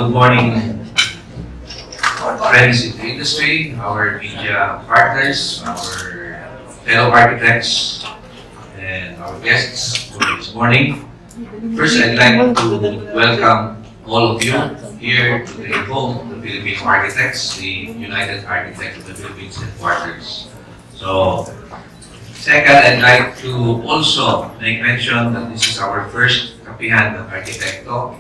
Good morning, friends in the industry, our media partners, our fellow architects, and our guests for this morning. First, I'd like to welcome all of you here to the home of the Philippine Architects, the United Architects of the Philippines headquarters. So, second, I'd like to also make mention that this is our first Kapihan of Arkitekto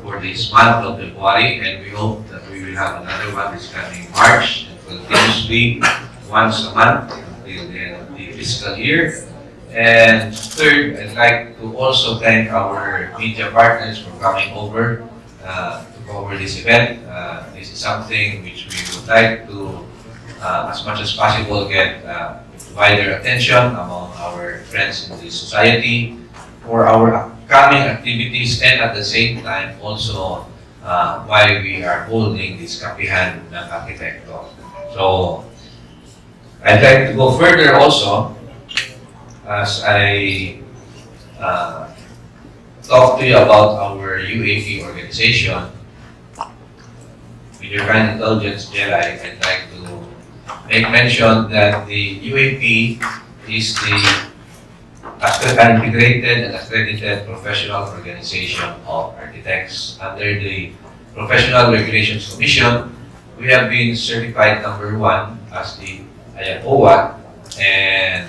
for this month of February, and we hope that we will have another one this coming March, and continuously once a month until the end of the fiscal year. And third, I'd like to also thank our media partners for coming over to cover this event. This is something which we would like to, as much as possible, get wider attention among our friends in the society for our upcoming activities, and at the same time also why we are holding this Kapihan ng Arkitekto. So, I'd like to go further also as I talk to you about our UAP organization. With your kind indulgence, Jedi, I'd like to make mention that the UAP is an integrated and accredited professional organization of architects. Under the Professional Regulations Commission, we have been certified number 1 as the ADVOCACY, and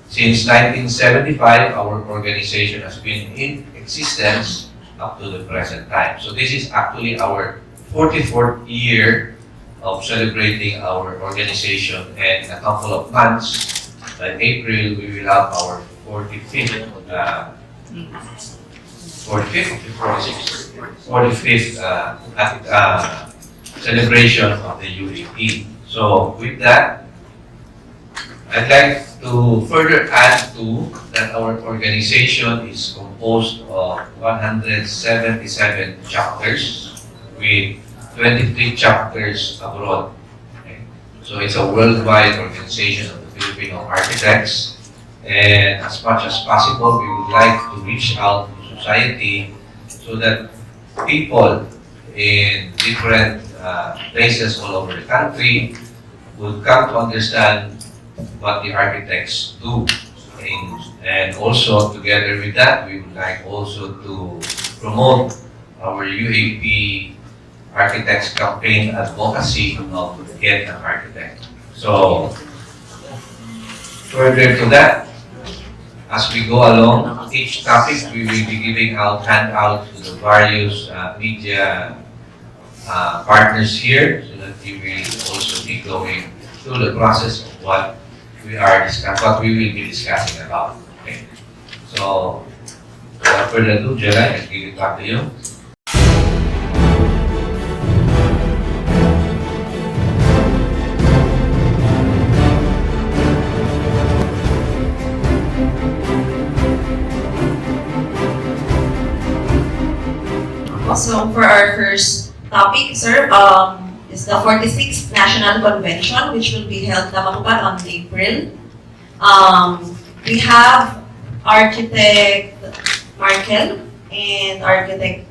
since 1975, our organization has been in existence up to the present time. So this is actually our 44th year of celebrating our organization, and in a couple of months, by April, we will have our 45th celebration of the UAP. So with that, I'd like to further add to that our organization is composed of 177 chapters with 23 chapters abroad. Okay? So it's a worldwide organization of the Filipino architects, and as much as possible, we would like to reach out to society so that people in different places all over the country would come to understand what the architects do. And also together with that, we would like also to promote our UAP Architects campaign advocacy of Get an Architect. So further to that, as we go along each topic, we will be giving out handouts to the various media partners here, so that you will also be going through the process of what we will be discussing about. Okay. So without further ado, Jella, I'll give it back to you. So for our first topic, sir, is the 46th National Convention, which will be held on April. We have Architect Markel and Architect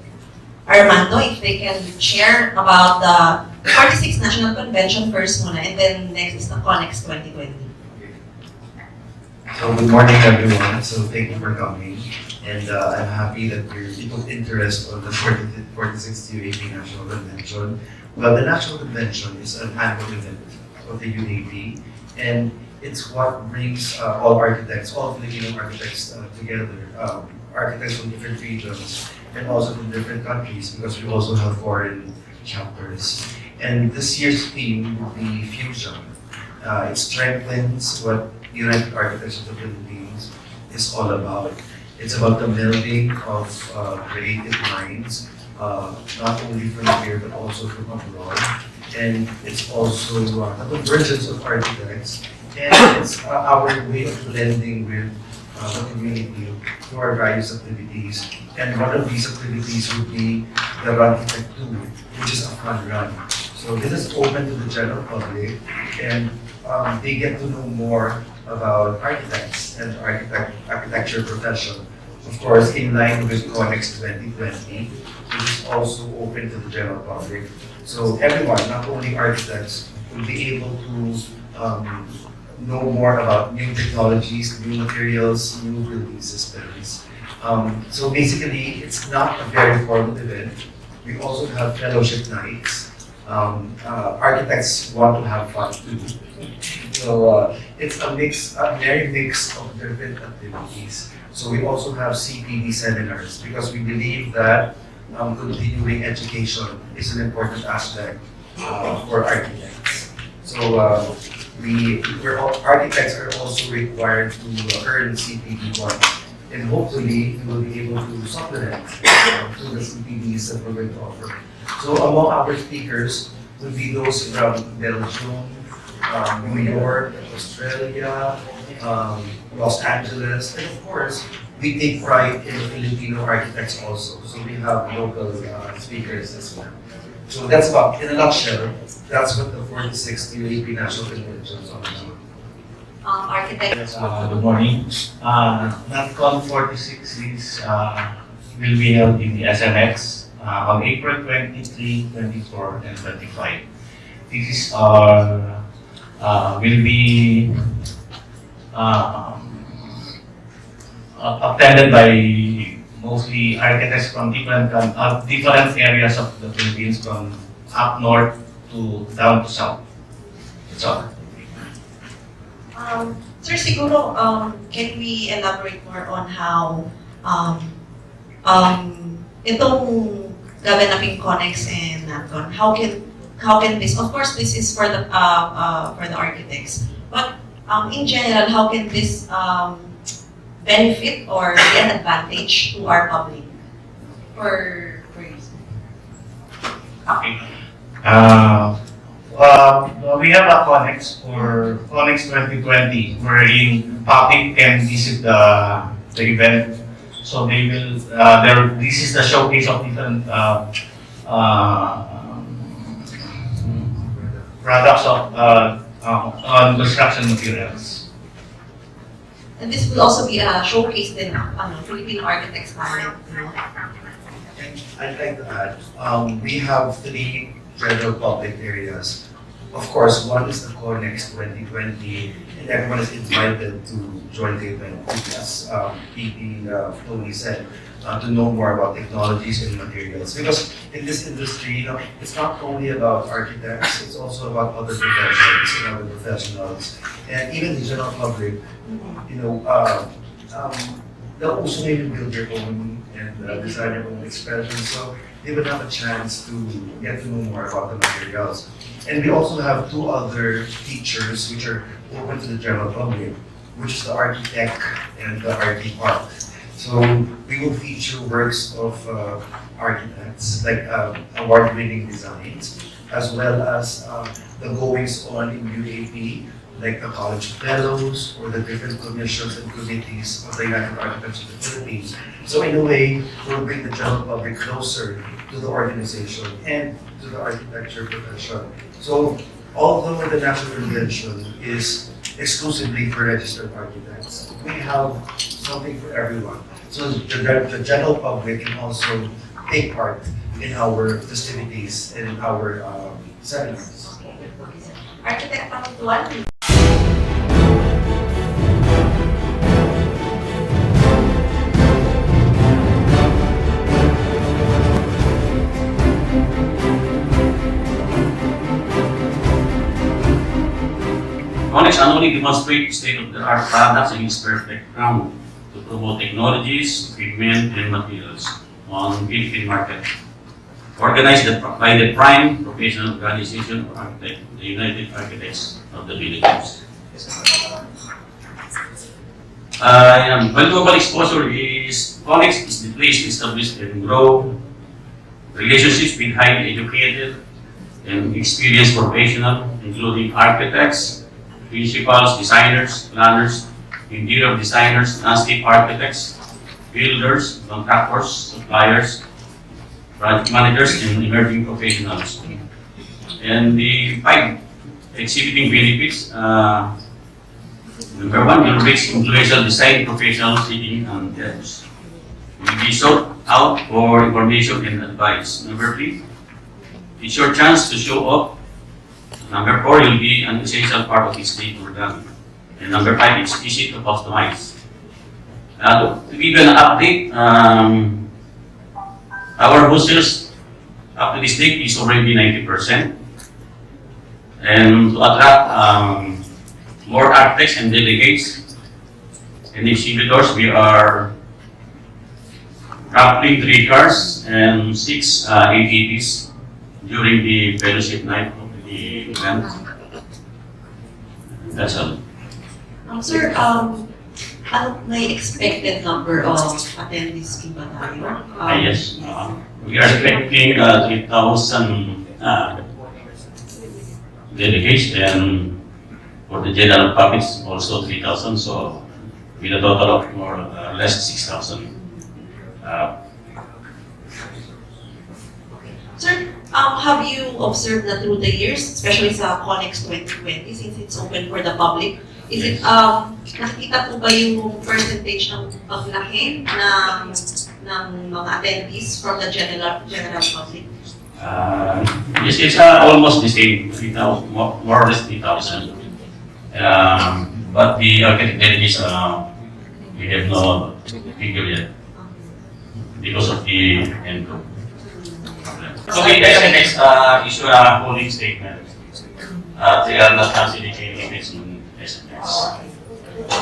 Armando, if they can share about the 46th National Convention first muna, and then next is the Connex 2020. So good morning everyone, so thank you for coming, and I'm happy that you took interest on the 46th UAP National Convention. Well, the National Convention is an annual event of the UAP, and it's what brings all architects, all Filipino architects together, architects from different regions and also from different countries, because we also have foreign chapters. And this year's theme will be fusion. It strengthens what United Architects of the Philippines is all about. It's about the melding of creative minds, not only from here but also from abroad. And it's also the convergence of architects, and it's our way of blending with the community through our various activities. And one of these activities would be the Arkitekto, which is a fun run. So this is open to the general public, and they get to know more about architects and architecture profession of course, in line with Conex 2020, which is also open to the general public. So everyone, not only architects, will be able to know more about new technologies, new materials, new building systems. So basically, it's not a very formal event. We also have fellowship nights. Architects want to have fun too. So it's a merry mix of different activities. So we also have CPD seminars because we believe that continuing education is an important aspect for architects. So architects are also required to earn CPD points, and hopefully we will be able to supplement to the CPDs that we're going to offer. So among our speakers would be those from Belgium, New York, Australia, Los Angeles, and of course, we take pride in Filipino architects also. So we have local speakers as well. So that's about, in a nutshell, that's what the 46th UAP National Convention is all about. Architect. Good morning. NatCon 46 is, will be held in the SMX on April 23, 24, and 25. This is will be attended by mostly architects from different areas of the Philippines, from up north to down to south. That's all. Sir, siguro, can we elaborate more on how itong gaganaping Conex and NatCon, how can this, of course, this is for the architects, but in general, how can this benefit or be an advantage to our public for you? Okay. We have a Conex for Conex 2020, wherein public can visit the event. So they will. This is the showcase of different products of on construction materials. And this will also be a showcase din ng Philippine architects talent, no? And I'd like to add, we have 3 general public areas. Of course, one is the Conex 2020, and everyone is invited to join the event, as PP Tony said, to know more about technologies and materials. Because in this industry, it's not only about architects, it's also about other professions and other professionals, and even the general public. They'll also maybe build their own and design their own expressions, so they would have a chance to get to know more about the materials. And we also have 2 other features which are open to the general public, which is the Arkitek and the Arkipark. So we will feature works of architects, like award-winning designs, as well as the goings on in UAP, like the College Fellows or the different commissions and committees of the United Architects of the Philippines. So in a way, we'll bring the general public closer to the organization and to the architecture profession. So although the National Convention is exclusively for registered architects, we have something for everyone. So the general public can also take part in our festivities and in our seminars. Architect Kapihan. Conex annually demonstrates state-of-the-art products and its perfect ground to promote technologies, equipment, and materials on Philippine market. Organized by the prime professional organization of architects, the United Architects of the Philippines. When global exposure is, Conex is the place to establish and grow relationships with highly educated and experienced professionals, including architects, principals, designers, planners, interior designers, landscape architects, builders, contractors, suppliers, project managers, and emerging professionals. And the 5 exhibiting benefits, number 1, will reach influential design professionals seeking and judges. will be sought out for information and advice. Number 3, it's your chance to show up. Number 4, you'll be an essential part of its day program. And number 5, it's easy to customize. To give you an update, our boosters up to this date is already 90%. And to attract more architects and delegates and exhibitors, we are raffling 3 cars and 6 ATVs during the fellowship night of the event. That's all. Sir, ano may expected number of attendees ba tayo? Yes, we are expecting 3,000 delegates, and for the general public also 3,000, so with a total of more or less 6,000. Sir, have you observed na through the years, especially sa Connex 2020, since it's open for the public, is it, nakikita po ba yung percentage ng paglaki ng mga attendees from the general public? Yes, it's almost the same, 3,000, more or less 3,000. But the architect delegates, we have no figure yet because of the end group. So we SMS issue a holding statement. They are not considering any events in SMS.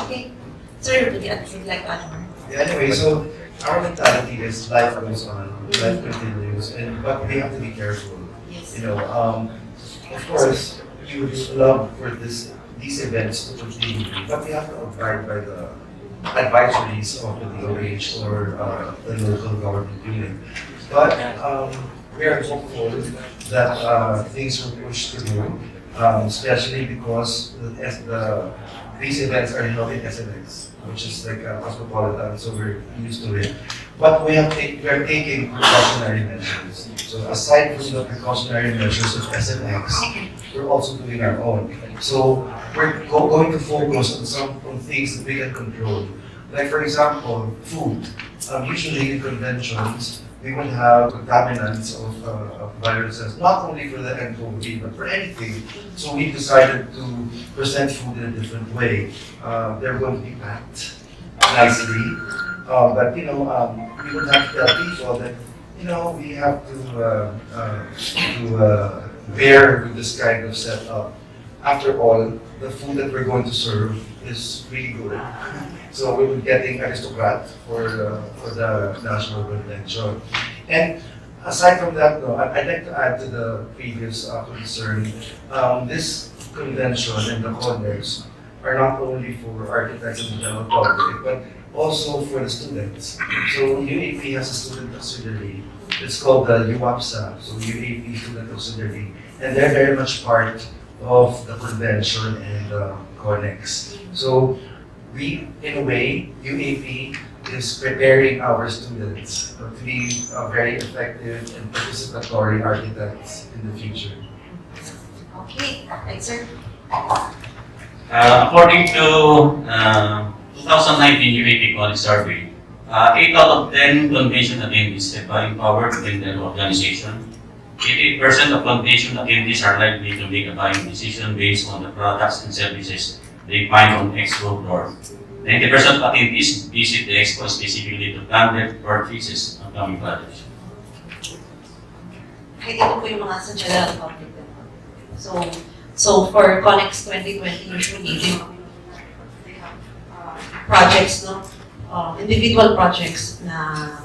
Okay. Sir, would you like to add more? Yeah, anyway, so our mentality is life goes on, life continues, but we have to be careful. Yes. You know, of course, you would love for these events to continue, but we have to abide by the advisories of the DOH or the local government unit. But we are hopeful that things will push through, especially because these events are held in SNX, which is like a cosmopolitan, so we're used to it. But we are taking precautionary measures. So aside from the precautionary measures of SNX, we're also doing our own. So we're going to focus on things that we can control. Like for example, food. Usually in conventions, we would have contaminants of viruses, not only for the nCoV, but for anything. So we decided to present food in a different way. They're going to be packed nicely, but you know, we would have to tell people that we have to bear with this kind of setup. After all, the food that we're going to serve is really good. So we will be getting aristocrat for the national convention. And aside from that, though, I'd like to add to the previous concern. This convention and the Connex are not only for architects and the general public, but also for the students. So UAP has a student auxiliary. It's called the UAPSA, so UAP Student Auxiliary, and they're very much part of the convention and Connex. So we, in a way, UAP is preparing our students to be very effective and participatory architects in the future. Okay, thanks, sir. According to 2019 UAP Quality Survey, 8 out of 10 convention attendees have buying power within their organization. 88% of convention attendees are likely to make a buying decision based on the products and services they find on expo floor. 90% of attendees visit the expo specifically to plan their purchases of coming projects. Kahit ito po yung mga sa general public. So for Connex 2020, usually they have projects, no? Individual projects na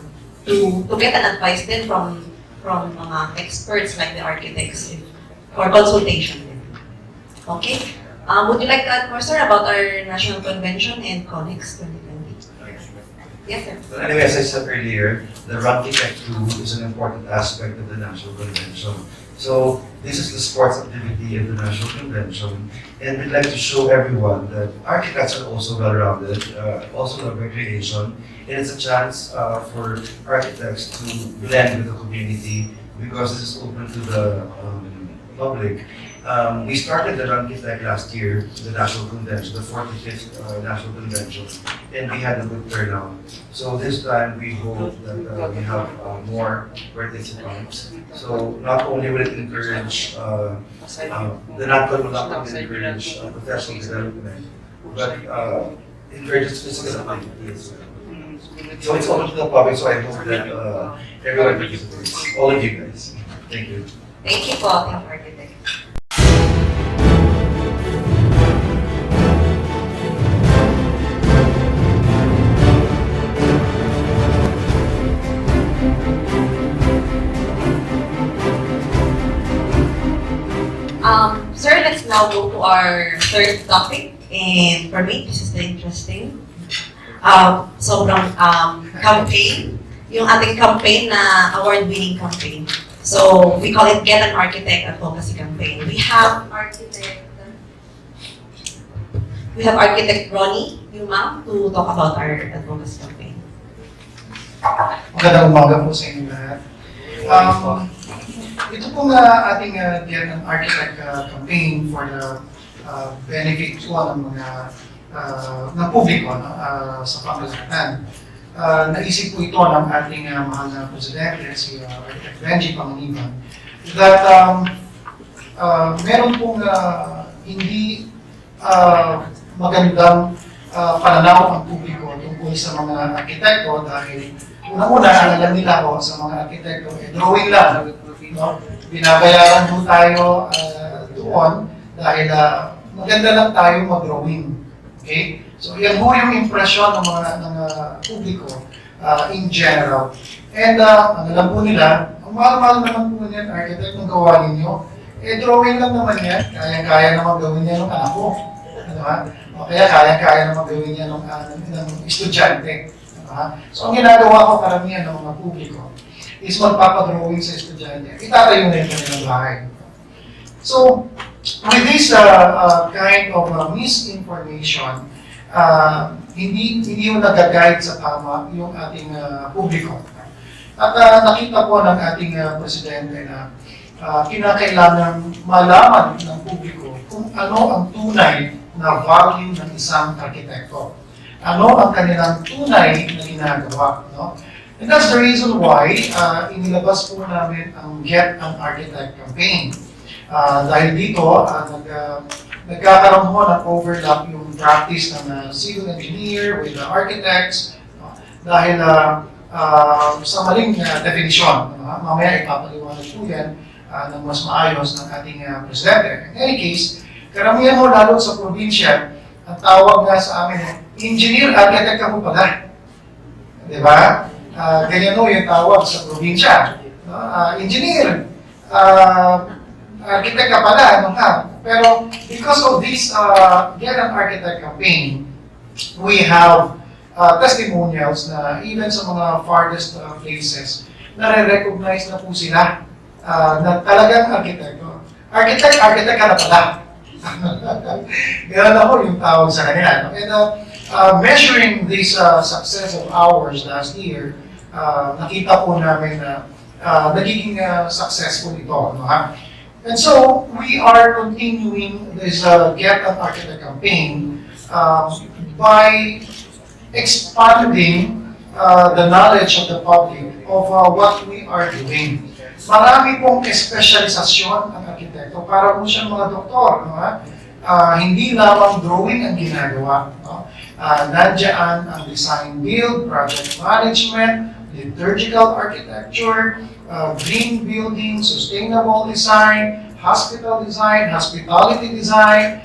to get an advice din from mga experts like the architects for consultation. Okay. Would you like to add more, sir, about our national convention and Connex 2020? Yes, sir. But anyway, as I said earlier, the Arkitekto is an important aspect of the national convention. So this is the sports activity of the national convention, and we'd like to show everyone that architects are also well-rounded, also love recreation, and it's a chance for architects to blend with the community because this is open to the public. We started the Arkitekto last year, the national convention, the 45th national convention, and we had a good turnout. So this time we hope that we have more participants. So not only will it encourage, the NATCON will not only encourage professional development, but encourages physical activity as well. So it's open to the public, so I hope that everyone participates, all of you guys. Thank you. Thank you po, thank you, Architect. Sir, let's now go to our third topic, and for me, this is the interesting. Sobrang campaign, yung ating campaign na award-winning campaign. So, we call it Get an Architect Advocacy Campaign. We have Architect Ronnie Yuma to talk about our advocacy campaign. Magandang umaga po sa inyo lahat. Ito pong ating Get an Architect campaign for the benefit po ng mga ng publiko sa pamalakan. Naisip po ito ng ating mahal na presidente, si Architect Benji Panganiban, that meron pong hindi magandang pananaw ang publiko tungkol sa mga arkitekto dahil una-una, ang alam nila ko sa mga arkitekto, drawing lang. No? Binabayaran po tayo doon dahil maganda lang tayo mag-drawing. Okay? So yan po yung impresyon ng mga publiko in general. And ang alam po nila, ang mahal-mahal naman po niyan, architect, ng gawa ninyo, drawing lang naman yan, kaya-kaya naman gawin niya ng anak ko. Ano ha? O kaya kaya-kaya naman gawin niya ng estudyante. So ang ginagawa ko karamihan ng mga publiko is magpapadrawing sa estudyante. Itatayo na yung kanilang bahay. So, with this kind of misinformation, hindi yung nag-guide sa tama yung ating publiko. At nakita po ng ating presidente na kinakailangan malaman ng publiko kung ano ang tunay na value ng isang arkitekto. Ano ang kanilang tunay na ginagawa. No? And that's the reason why inilabas po namin ang Get an Architect campaign. Dahil dito, nagkakaroon mo ng overlap yung practice ng civil engineer with the architects dahil sa maling definition. Mamaya ipapaliwanag po yan ng mas maayos ng ating presidente. In any case, karamihan mo lalo sa probinsya, ang tawag nga sa amin, engineer, architect ka mo pala. Diba? Ganyan o yung tawag sa probinsya. Engineer, architect ka pala, ano ka? Pero because of this Get an Architect campaign, we have testimonials na even sa mga farthest places, nare-recognize na po sila na talagang arkitekto. Architect ka na pala. Ganyan ako yung tawag sa kanila. And measuring this success of ours last year, nakita po namin na nagiging successful ito. No, ha? And so, we are continuing this Get an Architect campaign by expanding the knowledge of the public of what we are doing. Marami pong espesyalisasyon ang arkitekto para po siyang mga doktor. No? Hindi lamang drawing ang ginagawa. No? Nandiyan ang design build, project management, liturgical architecture, green building, sustainable design, hospital design, hospitality design,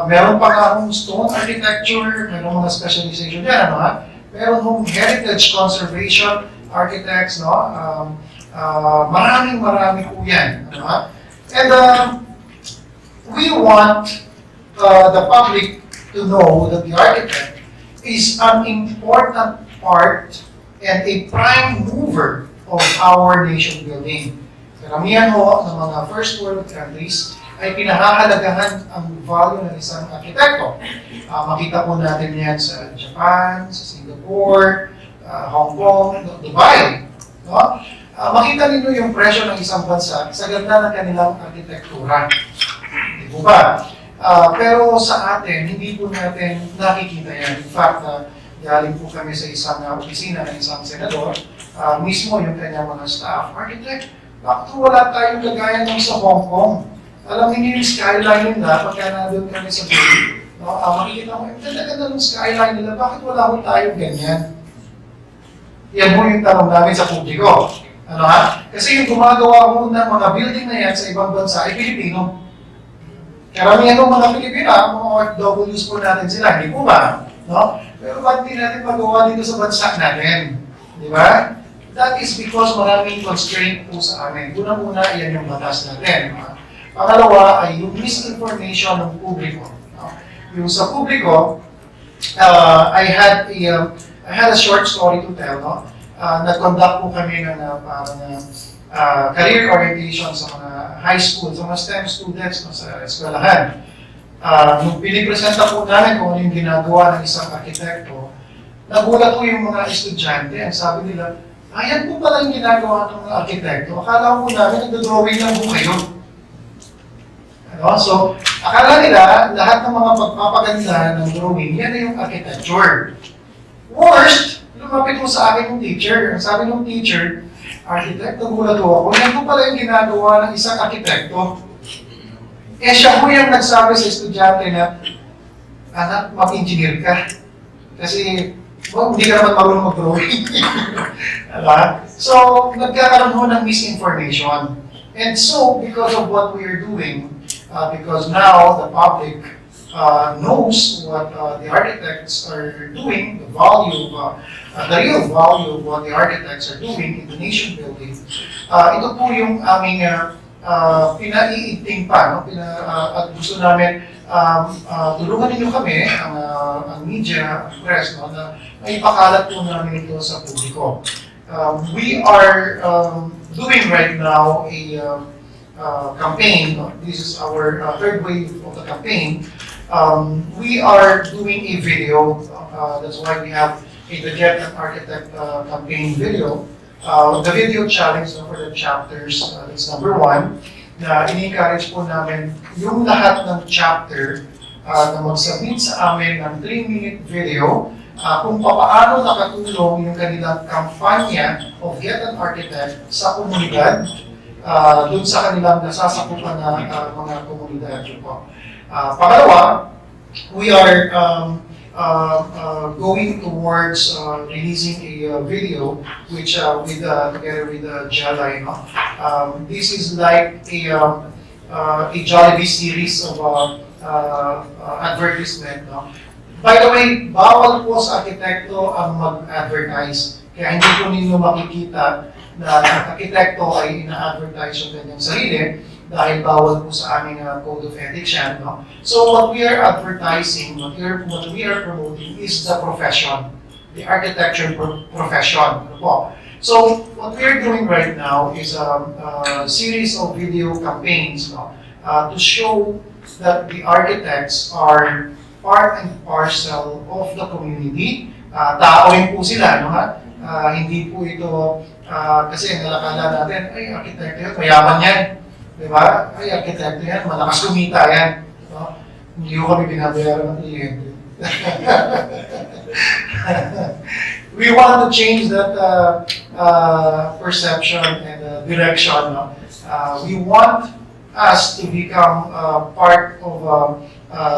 meron pa nga akong stone architecture, meron mga specialization dyan, ano ha? Meron hong heritage conservation architects, no? Maraming po yan, ano ha? And we want the public to know that the architect is an important part and a prime mover of our nation building. Karamihan ho ng mga first world countries ay pinahahalagahan ang value ng isang arkitekto. Makita po natin yan sa Japan, sa Singapore, Hong Kong, Dubai. No? Makita ninyo yung presyo ng isang bansa sa ganda ng kanilang arkitektura. Di po ba? Pero sa atin, hindi po natin nakikita yan. In fact, galing po kami sa isang opisina ng isang senador, mismo yung kanyang mga staff, architect, bakit wala tayong kagaya ng sa Hong Kong? Alam niyo yung skyline nila, pagka nandun kami sa building, no? Makikita mo, yung ganda-ganda ng skyline nila, bakit wala ko tayong ganyan? Yan po yung tanong namin sa publiko. Ano ha? Kasi yung gumagawa mo ng mga building na yan sa ibang bansa ay Pilipino. Karamihan ng mga Pilipino, mga OFWs po natin sila, hindi po ba? No? Pero ba't hindi natin magawa dito sa bansa natin? Di ba? That is because maraming constraint po sa amin. Unang-una, yan yung batas natin. Pangalawa ay yung misinformation ng publiko. Yung sa publiko, I had a short story to tell. Nag-conduct po kami ng parang career orientation sa mga high school, sa mga STEM students sa eskwelahan. Nung pinipresenta po namin kung ano yung ginagawa ng isang arkitekto, nagulat po yung mga estudyante. Ang sabi nila, ayan po pala yung ginagawa ng mga arkitekto. Akala po namin nagdodrawing lang po kayo. So, akala nila, lahat ng mga pagpapaganda ng drawing, yan na yung architecture. Worst, lumapit mo sa akin yung teacher. Ang sabi ng teacher, architect, nagulat ako, yan po pala yung ginagawa ng isang arkitekto. Eh siya po yung nagsabi sa estudyante na, anak, mag-engineer ka. Kasi, hindi ka naman marunong mag-drawing. So, nagkakaroon ho ng misinformation. And so, because of what we are doing, because now the public knows what the architects are doing, the real value of what the architects are doing in the nation building, ito po yung aming pinaiigting pa, at gusto namin tulungan ninyo kami, ang media, ang press, na maipakalat po namin ito sa publiko. We are doing right now a campaign. This is our third wave of the campaign. We are doing a video. That's why we have a Get an Architect campaign video. The video challenge for the chapters, that's number 1, na ini-encourage po namin yung lahat ng chapter na mag-submit sa amin ng 3-minute video kung paano nakatulong yung kanilang kampanya of Get an Architect sa komunidad, dun sa kanilang nasasakupan na mga komunidad. Pangalawa, we are going towards releasing a video which together with Jalai. This is like a Jollibee series of advertisement. By the way, bawal po sa arkitekto ang mag-advertise. Kaya hindi po ninyo makikita na ang arkitekto ay ina-advertise yung kanyang sarili dahil bawal po sa aming code of ethics yan. So what we are advertising, what we are promoting is the profession, the architecture profession. So what we are doing right now is a series of video campaigns to show that the architects are part and parcel of the community. Tao rin po sila, hindi po ito kasi nalakala natin, ay, arkitekto yan, mayaman yan. Diba? Ay, arkitekto yan, malakas kumita yan. Hindi ko kami binabayaran ng kliyente. We want to change that perception and direction. We want us to become part of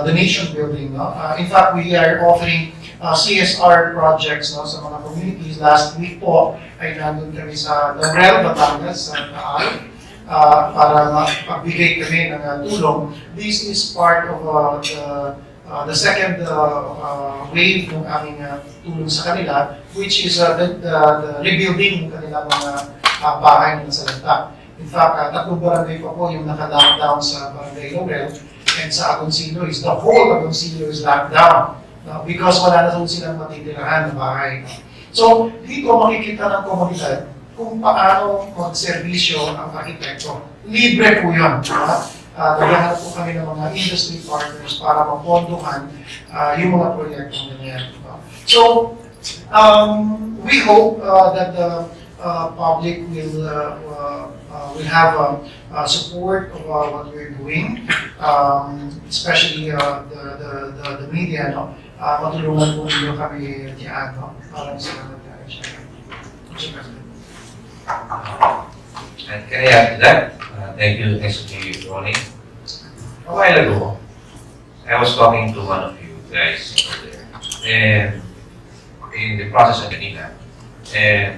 the nation building. In fact, we are offering CSR projects sa mga communities. Last week po ay nandun kami sa Laurel, Batangas, sa Taal, para magbigay kami ng tulong. This is part of the second wave ng aming tulong sa kanila, which is the rebuilding ng kanilang mga bahay na nasa lanta. In fact, 3 barangay pa po yung naka-lockdown sa Barangay Laurel, and sa Agoncillo is the whole Agoncillo is locked down because wala na silang matitirahan na bahay. So, dito makikita ng komunidad kung paano mag-servisyo ang arkitekto. Libre po yun. Naghahanap po kami ng mga industry partners para mapondohan yung mga proyektong ganyan. So, we hope that public will have support of what we're doing, especially the media, no? Matulungan po ninyo kami diyan, no? Maraming salamat tayo siya. Mr. President. And can I add to that? Thank you, SG Ronnie. A while ago, I was talking to one of you guys over there, and in the process of kanina, and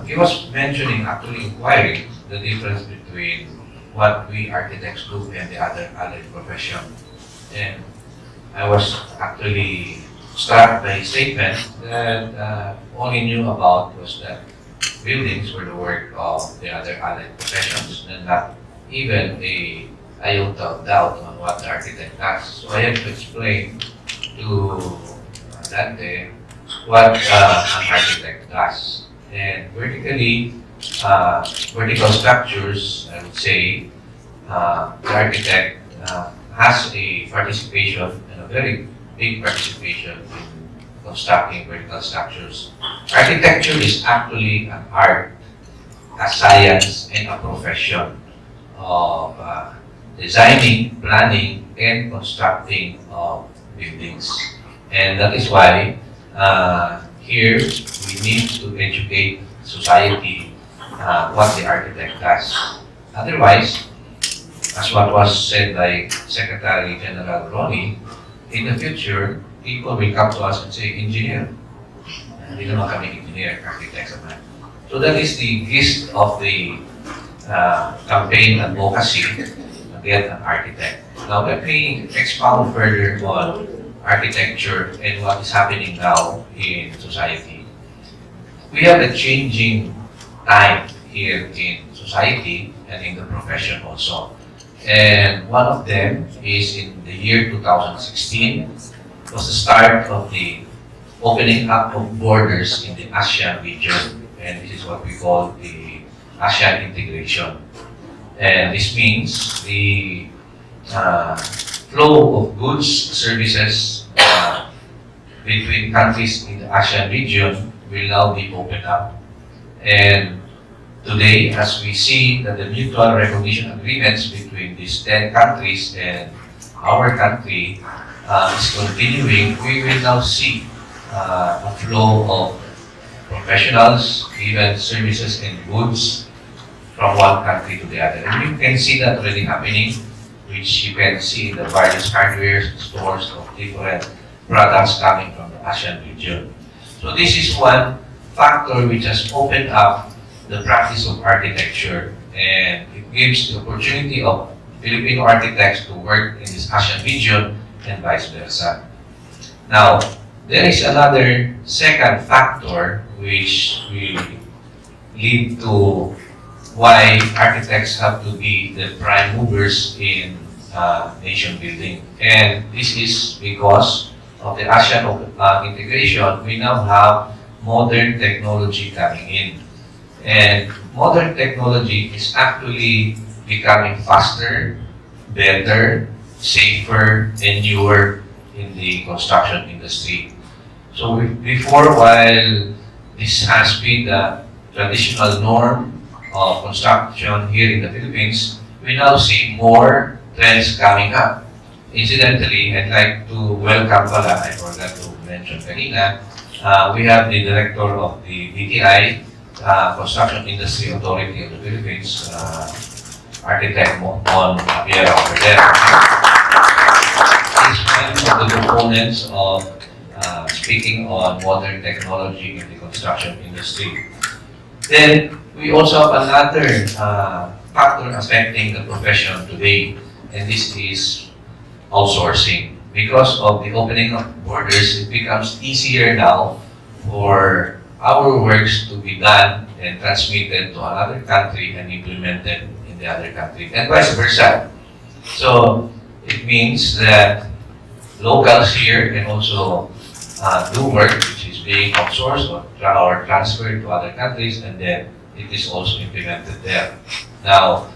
he was mentioning, actually inquiring, the difference between what we architects do and the other profession. And I was actually struck by his statement that all he knew about was that buildings were the work of the other allied professions, and not even a iota of doubt on what the architect does. So I had to explain to Dante what an architect does. And vertical structures, I would say, the architect has a participation, and a very big participation in constructing vertical structures. Architecture is actually an art, a science, and a profession of designing, planning, and constructing of buildings. And that is why here we need to educate society what the architect does. Otherwise, as what was said by Secretary General Ronnie, in the future, people will come to us and say, engineer. Hindi naman kami engineer, architects naman. So that is the gist of the campaign advocacy to get an architect. Now let me expound further on architecture and what is happening now in society. We have a changing time here in society and in the profession also. And one of them is in the year 2016, was the start of the opening up of borders in the ASEAN region. And this is what we call the ASEAN integration. And this means the flow of goods, services between countries in the ASEAN region will now be opened up. And today, as we see that the mutual recognition agreements between these 10 countries and our country is continuing, we will now see a flow of professionals, even services and goods from one country to the other. And you can see that already happening, which you can see in the various hardware stores of different products coming from the ASEAN region. So this is one factor which has opened up the practice of architecture, and it gives the opportunity of Filipino architects to work in this ASEAN region and vice versa. Now, there is another second factor which will lead to why architects have to be the prime movers in nation building. And this is because of the ASEAN integration. We now have modern technology coming in. And modern technology is actually becoming faster, better, safer, and newer in the construction industry. So before, while this has been the traditional norm of construction here in the Philippines, we now see more trends coming up. Incidentally, I'd like to welcome pala, I forgot to mention kanina, we have the director of the DTI, Construction Industry Authority of the Philippines, Architect Mon Javier over there. He's one of the proponents of speaking on modern technology in the construction industry. Then, we also have another factor affecting the profession today, and this is outsourcing. Because of the opening of borders, it becomes easier now for our works to be done and transmitted to another country and implemented in the other country, and vice versa. So it means that locals here can also do work which is being outsourced or transferred to other countries, and then it is also implemented there. Now,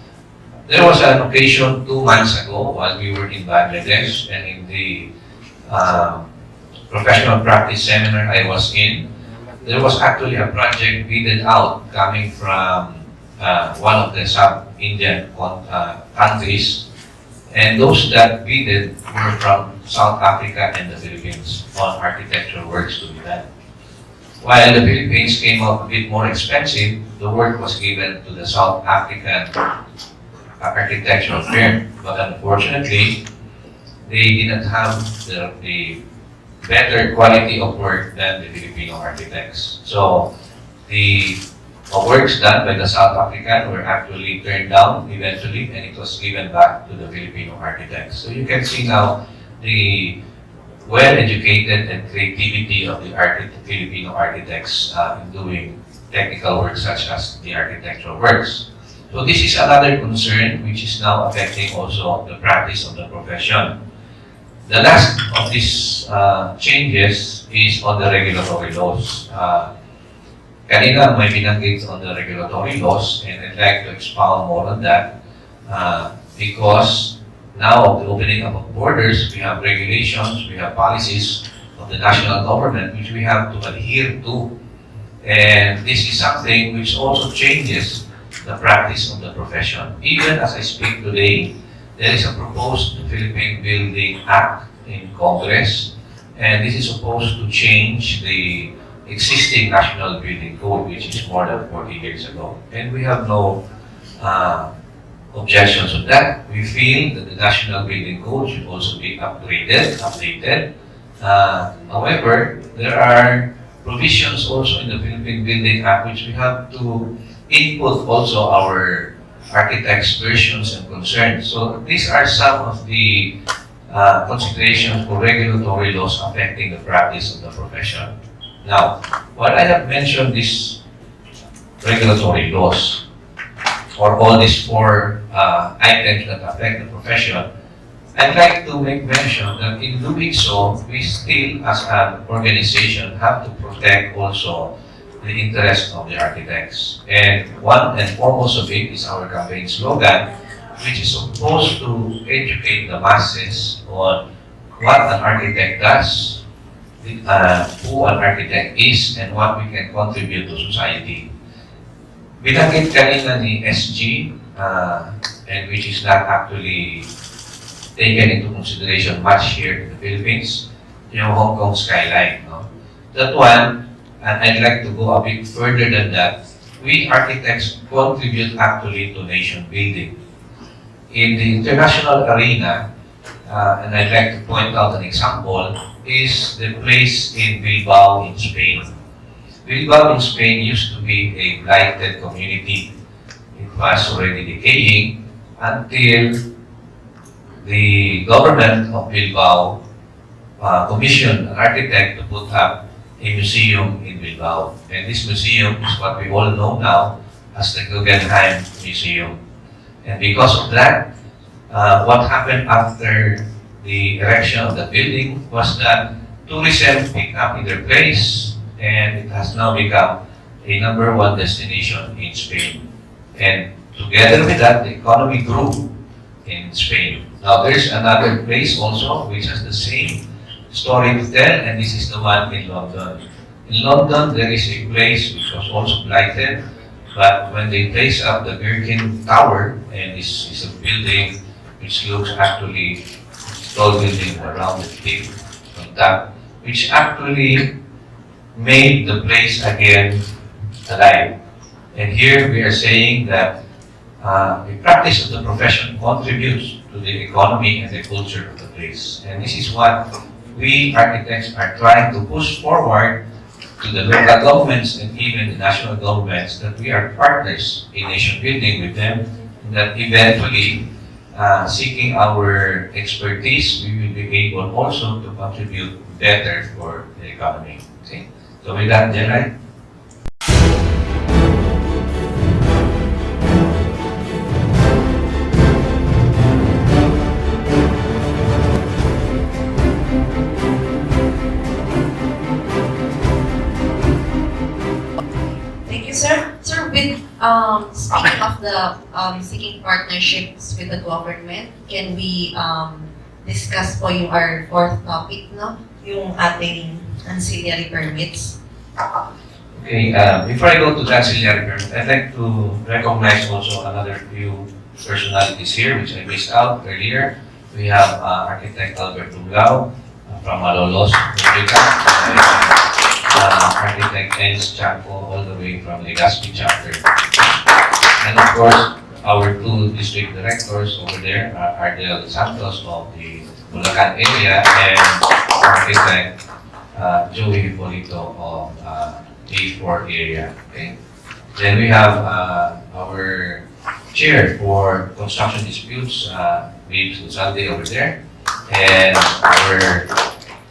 there was an occasion 2 months ago while we were in Bangladesh, and in the professional practice seminar I was in, there was actually a project bidded out coming from one of the sub-Indian countries, and those that bidded were from South Africa and the Philippines on architectural works to be done. While the Philippines came out a bit more expensive, the work was given to the South African architectural firm, but unfortunately, they didn't have the better quality of work than the Filipino architects. So the works done by the South African were actually turned down eventually, and it was given back to the Filipino architects. So you can see now the well-educated and creativity of the Filipino architects in doing technical work such as the architectural works. So this is another concern which is now affecting also the practice of the profession. The last of these changes is on the regulatory laws. Kanina may binanggit on the regulatory laws, and I'd like to expound more on that because now of the opening up of borders, we have regulations, we have policies of the national government which we have to adhere to. And this is something which also changes the practice of the profession. Even as I speak today, there is a proposed Philippine Building Act in Congress, and this is supposed to change the existing National Building Code, which is more than 40 years ago. And we have no objections on that. We feel that the National Building Code should also be updated. However, there are provisions also in the Philippine Building Act which we have to input also our architects' versions and concerns. So these are some of the considerations for regulatory laws affecting the practice of the profession. Now, while I have mentioned these regulatory laws, or all these four items that affect the profession, I'd like to make mention that in doing so, we still, as an organization, have to protect also the interests of the architects. And one and foremost of it is our campaign slogan, which is supposed to educate the masses on what an architect does, who an architect is, and what we can contribute to society. Binanggit kanina ni SG, and which is not actually taken into consideration much here in the Philippines, yung Hong Kong skyline. No? That one, and I'd like to go a bit further than that, we architects contribute actually to nation building. In the international arena, and I'd like to point out an example, is the place in Bilbao in Spain. Bilbao in Spain used to be a blighted community. It was already decaying until the government of Bilbao commissioned an architect to put up a museum in Bilbao. And this museum is what we all know now as the Guggenheim Museum. And because of that, what happened after the erection of the building was that tourism picked up in their place, and it has now become a #1 destination in Spain. And together with that, the economy grew in Spain. Now there's another place also which has the same story to tell, and this is the one in London. In London, there is a place which was also blighted, but when they place up the Gherkin Tower, and this is a building which looks actually tall building around the tip on top, which actually made the place again alive. And here we are saying that the practice of the profession contributes to the economy and the culture of the place. And this is what we architects are trying to push forward to the local governments and even the national governments, that we are partners in nation building with them, and that eventually, seeking our expertise, we will be able also to contribute better for the economy. Okay? So with that, Jenai. Thank you, sir. Sir, with speaking of the seeking partnerships with the government, can we discuss po yung our fourth topic, no? Yung ating ancillary permits. Okay, before I go to the ancillary permit, I'd like to recognize also another few personalities here, which I missed out earlier. We have Architect Albert Lunggao from Malolos, Africa, and Architect Enz Chaco, all the way from Legazpi chapter. And of course, our two district directors over there are Ardel Santos of the Bulacan area and Architect Joey Hipolito of A4 area. Okay. Then we have our chair for construction disputes, Babe Susalde over there, and our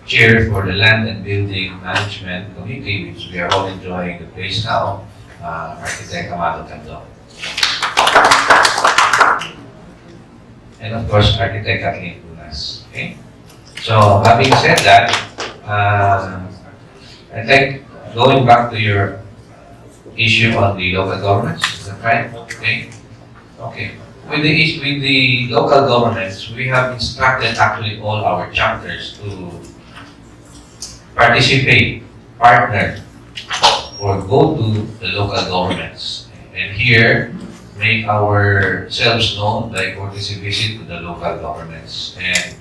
chair for the land and building management committee, which we are all enjoying the place now, Architect Amado Cando. And of course, Architect Kathleen Punas. Okay. So having said that, I think going back to your issue on the local governments, is that right? Okay. Okay. With the local governments, we have instructed actually all our chapters to participate, partner, or go to the local governments. And here, make ourselves known by courtesy visit to the local governments. And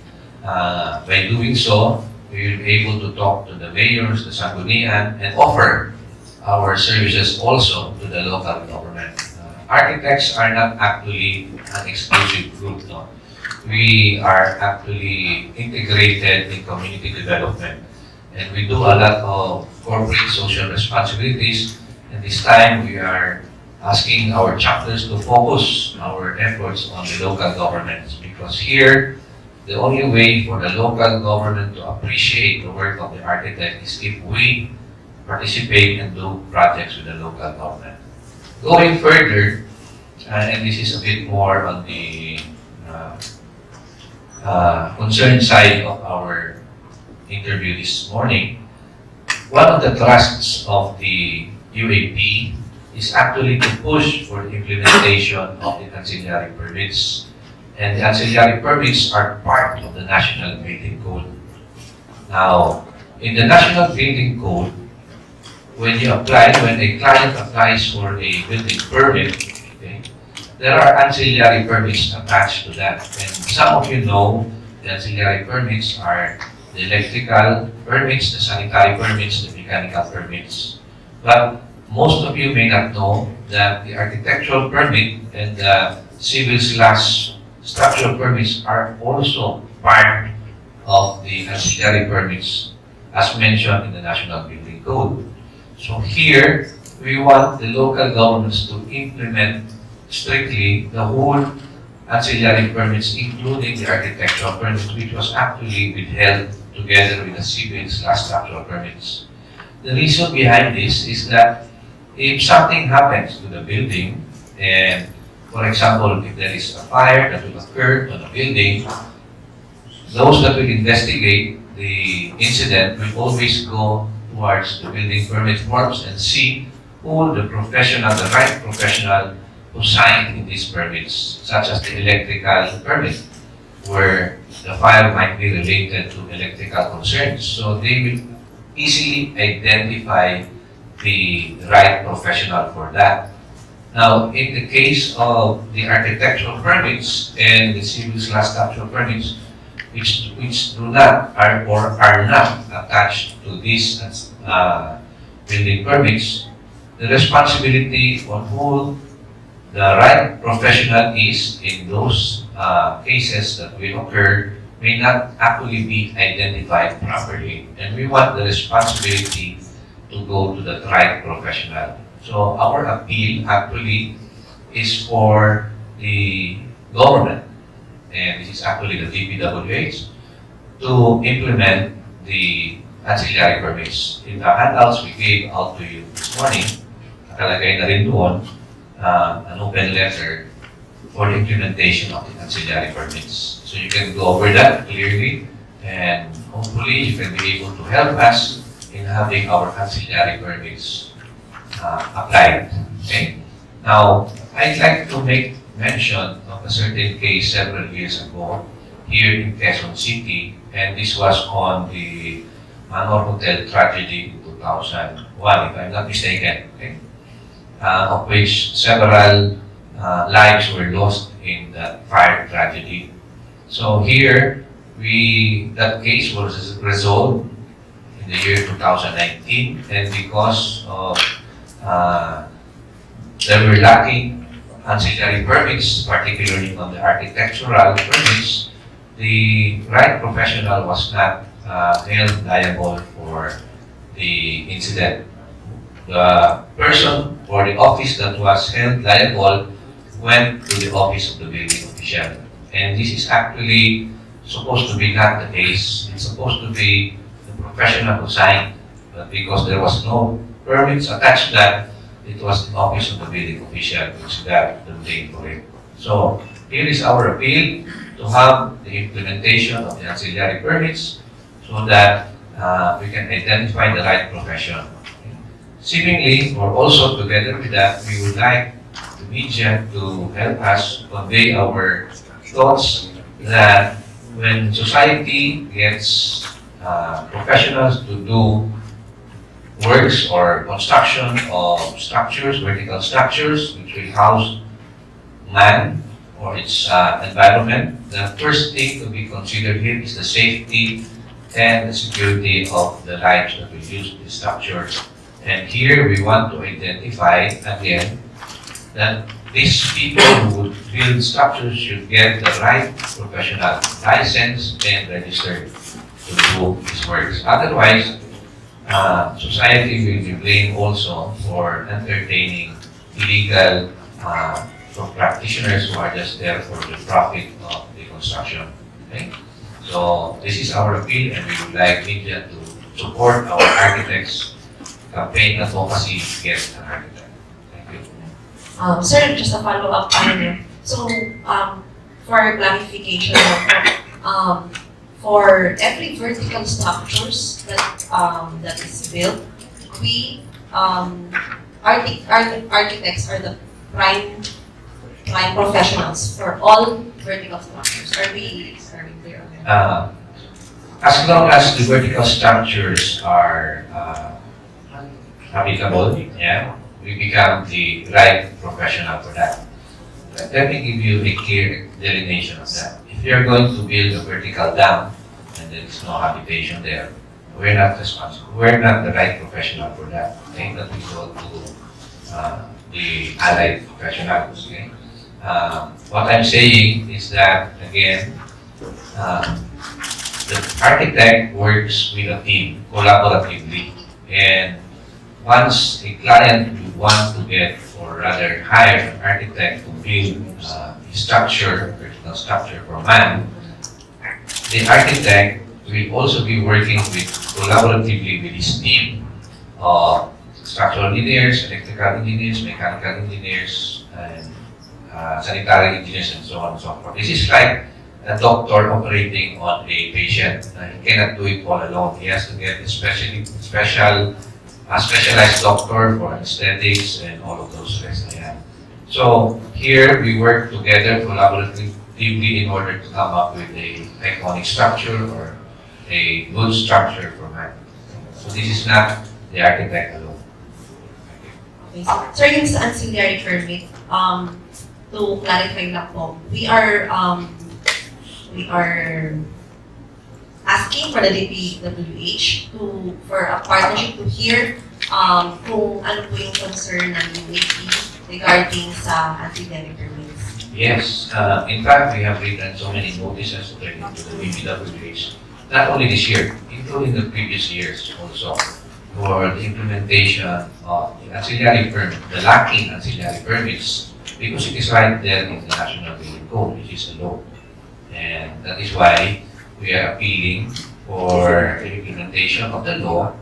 by doing so, we will be able to talk to the mayors, the Sanggunian, and offer our services also to the local government. Architects are not actually an exclusive group, no. We are actually integrated in community development, and we do a lot of corporate social responsibilities. And this time, we are asking our chapters to focus our efforts on the local governments, because here, the only way for the local government to appreciate the work of the architect is if we participate and do projects with the local government. Going further, and this is a bit more on the concern side of our interview this morning, one of the thrusts of the UAP is actually to push for the implementation of the ancillary permits. And the ancillary permits are part of the National Building Code. Now, in the National Building Code, when a client applies for a building permit, okay, there are ancillary permits attached to that. And some of you know the ancillary permits are the electrical permits, the sanitary permits, the mechanical permits. But most of you may not know that the architectural permit and the civil/structural permits are also part of the ancillary permits as mentioned in the National Building Code. So here, we want the local governments to implement strictly the whole ancillary permits, including the architectural permits, which was actually withheld together with the civil/structural permits. The reason behind this is that if something happens to the building, and for example, if there is a fire that will occur on the building, those that will investigate the incident will always go towards the building permit forms and see who the right professional who signed in these permits, such as the electrical permit, where the fire might be related to electrical concerns. So they will easily identify the right professional for that. Now, in the case of the architectural permits and the civil/structural permits, which do not or are not attached to these building permits, the responsibility on who the right professional is in those cases that will occur may not actually be identified properly. And we want the responsibility to go to the right professional. So our appeal actually is for the government, and this is actually the DPWH, to implement the ancillary permits. In the handouts we gave out to you this morning, nakalagay na rin doon an open letter for the implementation of the ancillary permits. So you can go over that clearly, and hopefully you can be able to help us in having our ancillary permits applied. Okay? Now, I'd like to make mention of a certain case several years ago here in Quezon City, and this was on the Manor Hotel tragedy in 2001, if I'm not mistaken, okay? Of which several lives were lost in that fire tragedy. So here, that case was resolved in the year 2019, and because of they were lacking ancillary permits, particularly on the architectural permits, the right professional was not held liable for the incident. The person or the office that was held liable went to the office of the building official. And this is actually supposed to be not the case. It's supposed to be the professional who signed, but because there was no permits attached to that, it was the office of the building official which got the blame for it. So here is our appeal to have the implementation of the ancillary permits so that we can identify the right profession. Seemingly, or also together with that, we would like the media to help us convey our thoughts that when society gets professionals to do works or construction of structures, vertical structures, which will house man or its environment, the first thing to be considered here is the safety and the security of the lives that we use these structures. And here we want to identify again that these people who would build structures should get the right professional license and registered to do these works. Otherwise, society will be blamed also for entertaining illegal practitioners who are just there for the profit of the construction. Okay? So this is our appeal, and we would like media to support our architects' campaign advocacy to get an architect. Thank you. Sir, just a follow-up. So, for clarification, for every vertical structures that is built, we architects are the prime professionals for all vertical structures. Are we clear on that? As long as the vertical structures are applicable, yeah, we become the right professional for that. But let me give you a clear delineation of that. If you're going to build a vertical dam and there is no habitation there, we're not responsible. We're not the right professional for that. Okay? That we go to the allied professionals. Okay? What I'm saying is that, again, the architect works with a team collaboratively, and once a client would want to get, or rather hire an architect to build a structure, vertical structure for man, the architect will also be working collaboratively with his team of structural engineers, electrical engineers, mechanical engineers, and sanitary engineers, and so on and so forth. This is like a doctor operating on a patient. He cannot do it all alone. He has to get a specialized doctor for anesthetics and all of those things. Yeah. So here we work together collaboratively in order to come up with a iconic structure or a good structure for man. So this is not the architect alone. Okay. Sir, yung sa ancillary permit, to clarify lang po, we are asking for the DPWH for a partnership to hear kung ano po yung concern ng UAP regarding sa ancillary permits. Yes, in fact, we have written so many notices already to the DPWH, not only this year, including the previous years also, for the implementation of the ancillary permit, the lacking ancillary permits, because it is right there in the National Building Code, which is a law. And that is why we are appealing for the implementation of the law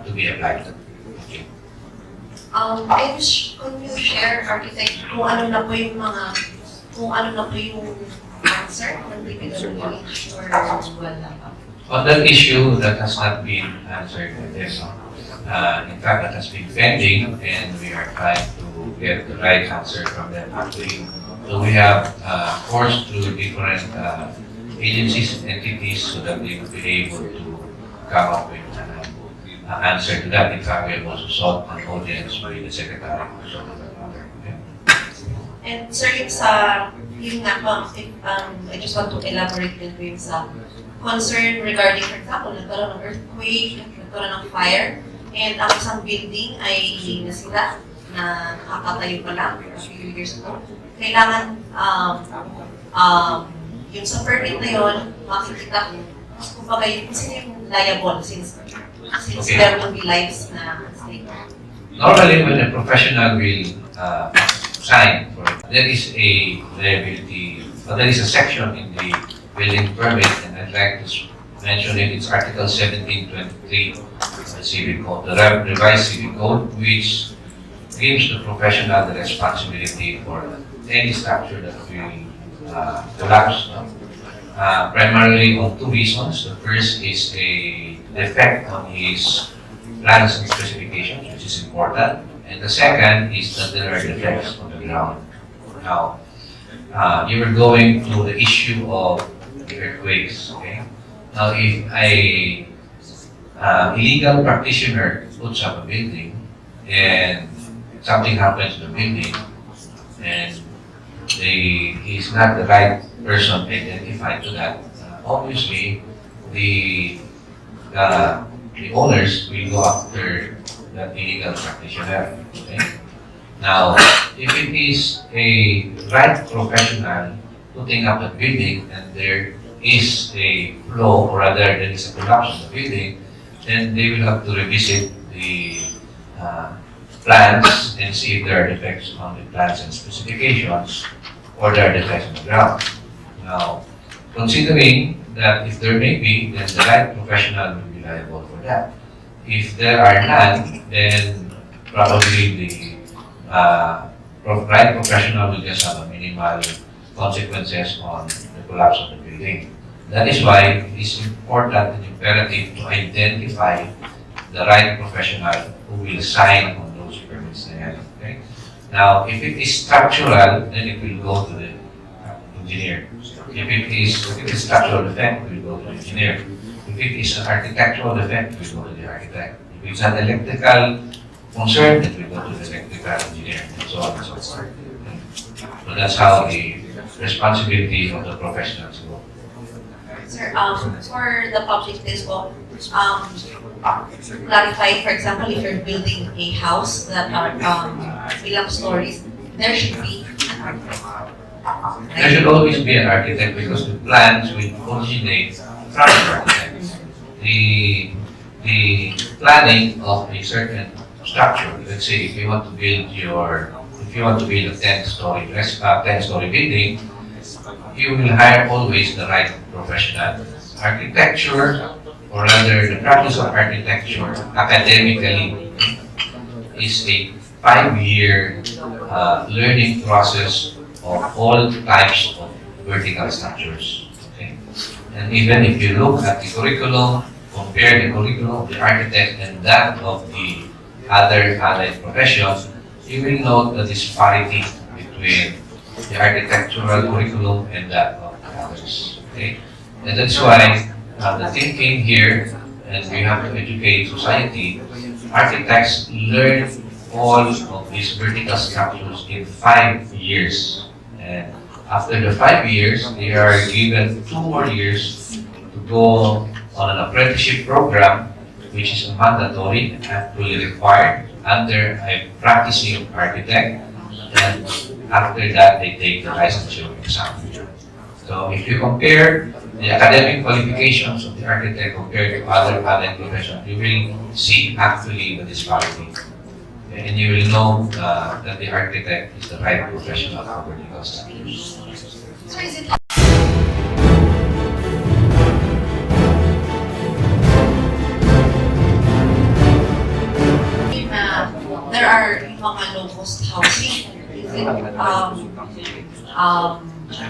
to be applied. Okay. Can you share, architect, kung ano na po yung answer ng DPWH or wala pa? On that issue, that has not been answered by them. In fact, that has been pending, and we are trying to get the right answer from them. Actually, so we have forced through different agencies and entities so that they will be able to come up with an answer to that. In fact, we have also sought an audience with the Secretary of that matter. Yeah. And sir, yung nga po, I just want to elaborate din po yung sa concern regarding, for example, nagkaroon ng earthquake, nagkaroon ng fire, and ang isang building ay nasira na nakakatayo pa lang a few years ago. Kailangan yung sa permit na yun, makikita kung bagay, sino yung liable since Okay. there will be lives na stake. Normally, when a professional will sign for it, there is a liability, there is a section in the building permit, and I'd like to mention it. It's Article 1723 of the Civil Code, the revised Civil Code, which gives the professional the responsibility for any structure that will collapse. Primarily on two reasons. The first is a defect on his plans and specifications, which is important. And the second is that there are defects on the ground. Now, you were going to the issue of the earthquakes. Okay? Now, if a illegal practitioner puts up a building and something happens to the building and he's not the right person identified to that, obviously the owners will go after that illegal practitioner. Okay? Now, if it is a right professional putting up a building and there is a flaw, or rather there is a collapse of the building, then they will have to revisit the plans and see if there are defects on the plans and specifications, or there are defects on the ground. Now, considering that if there may be, then the right professional will be liable for that. If there are none, then probably the right professional will just have a minimal consequences on the collapse of the building. That is why it is important and imperative to identify the right professional who will sign on those permits. Okay? Now, if it is structural, then it will go to the engineer. If it is structural defect, it will go to the engineer. If it is an architectural defect, it will go to the architect. If it's an electrical concern, it will go to the electrical engineer, and so on and so forth. So that's how the responsibility of the professionals go. Sir, for the public this will clarify, for example, if you're building a house that are ilang stories, there should be an architect. There should always be an architect because the plans will originate from the architect. The planning of a certain structure, let's say if you want to build a 10-story building, you will hire always the right professional. Architecture, or rather the practice of architecture academically, is a 5-year learning process of all types of vertical structures. Okay? And even if you look at the curriculum, compare the curriculum of the architect and that of the other allied professions, you will note the disparity between the architectural curriculum and that of the others. Okay? And that's why the thinking here, and we have to educate society, architects learn all of these vertical structures in 5 years. And after the 5 years, they are given 2 more years to go on an apprenticeship program, which is mandatory and actually required under a practicing architect. And after that, they take the licensure exam. So if you compare the academic qualifications of the architect compared to other allied professions, you will see actually the disparity. And you will know that the architect is the right professional for vertical structures. So is it there are mga low-cost housing? Is it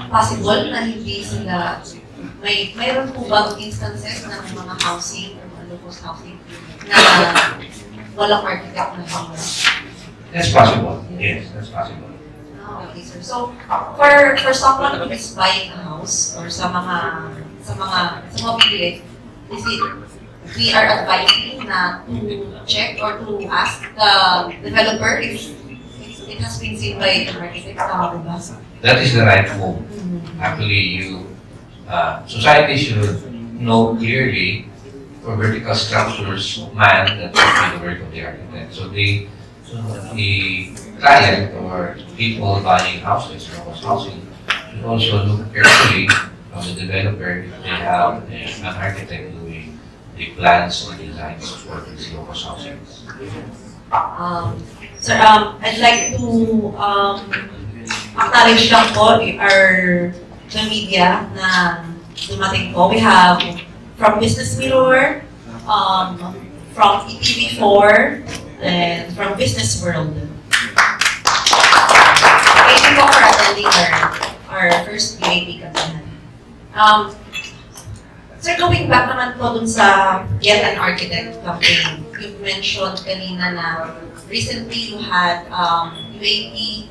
possible na hindi sila mayroon po bang instances ng mga housing or mga low-cost housing na walang architect na hanggang? That's possible. Yes, that's possible. Okay, sir. So, for someone who is buying a house or sa mga bibili, is it we are advising na to check or to ask the developer if it has been seen by the architect. Tama ba? That is the right move. Actually, society should know clearly for vertical structures man that will be the work of the architect. So the client or people buying houses or housing should also look carefully from the developer if they have an architect doing the plans and designs for these local housing. Sir, I'd like to acknowledge lang po the media na dumating po. We have from Business Mirror, from ETV4, and from Business World. Thank you po for attending our first UAP Kapihan. Sir, going back naman po dun sa Get an Architect campaign, you mentioned kanina na recently you had UAP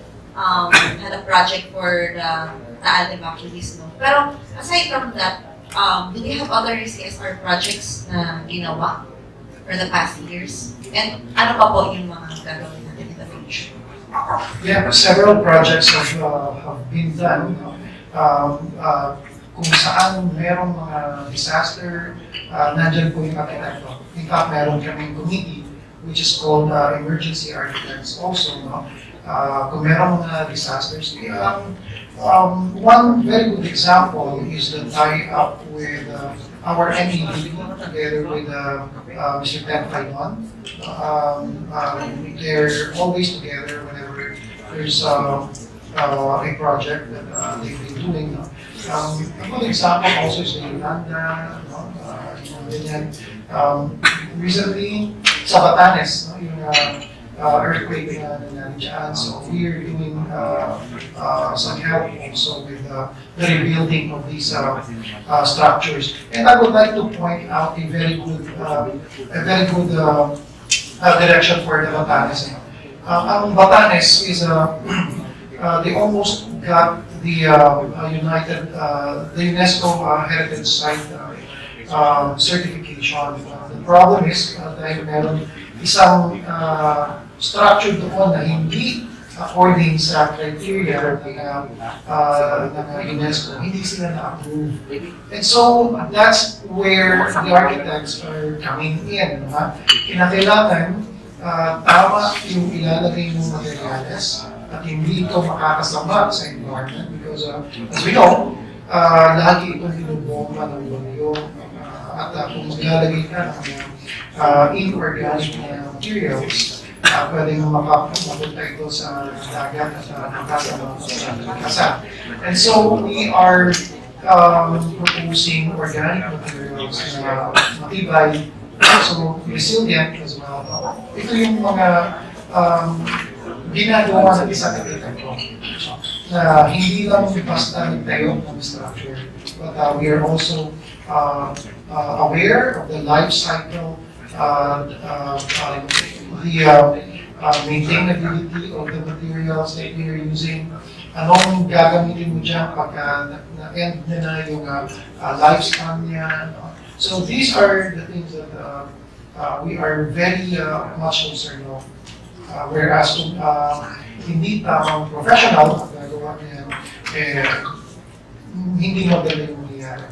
had a project for the ADVOCACY. Pero aside from that, do we have other CSR projects na ginawa for the past years? And ano pa po yung mga gagawin natin in the future? Yeah, several projects have been done. Kung saan merong mga disaster, nandyan po yung arkitekto. In fact, meron kaming committee which is called Emergency Architects also. No? Kung merong mga disasters, one very good example is the tie-up with our MED together with Mr. Ted Faidon. They're always together whenever there's a project that they've been doing. A good example also is the Yolanda, recently sa Batanes, yung earthquake na nangyari dyan. So we're doing some help also with the rebuilding of these structures. And I would like to point out a very good direction for the Batanes. Ang Batanes is they almost got the UNESCO Heritage Site certification. The problem is dahil meron isang structure doon na hindi according sa criteria ng UNESCO, hindi sila na-approve. And so that's where the architects are coming in. Kinakailangan tama yung ilalagay ng materials at hindi ito makakasama sa environment because as we know, lagi itong binubomba ng bagyo at kung maglalagay ka ng inorganic materials, pwedeng makapunta ito sa dagat at makasama. And so we are proposing organic materials na matibay, so resilient as well. Ito yung mga ginagawa ng isang arkitekto na hindi lang basta nagtayo ng structure, but we are also aware of the life cycle, the maintainability of the materials that we are using, anong gagamitin mo dyan pagka na-end na yung lifespan niya. So these are the things that we are very much concerned of. Whereas kung hindi tamang professional ang gagawa niya, hindi madali yung mangyayari.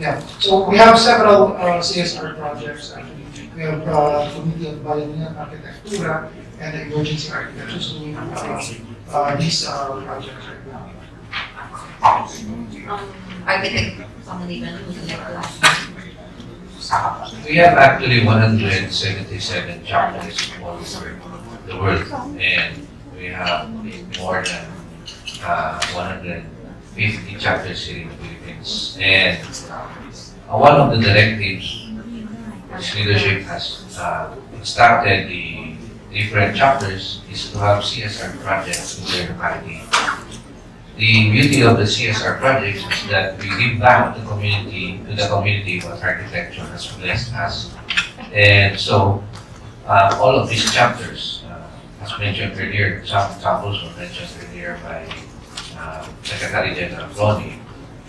Yeah. So we have several CSR projects actually. We have Committee of Bayanihan Arkitektura and the Emergency Architects doing these projects right now. Architect, Pangaliban, who's the last? We have actually 177 chapters all over the world, and we have more than 150 chapters here in the Philippines. And one of the directives which leadership has started the different chapters is to have CSR projects in their locality. The beauty of the CSR projects is that we give back to the community what architecture has blessed us. And so, all of these chapters, as mentioned earlier, some examples were mentioned earlier by Secretary General Ronnie,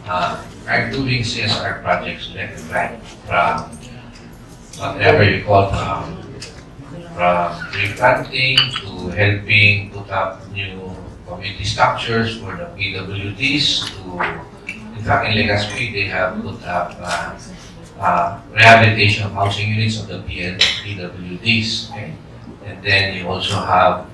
are doing CSR projects left and right, from whatever you call from tree planting to helping put up new community structures for the PWDs to, in fact, in Legazpi, they have put up rehabilitation of housing units of the PWDs. Okay? And then you also have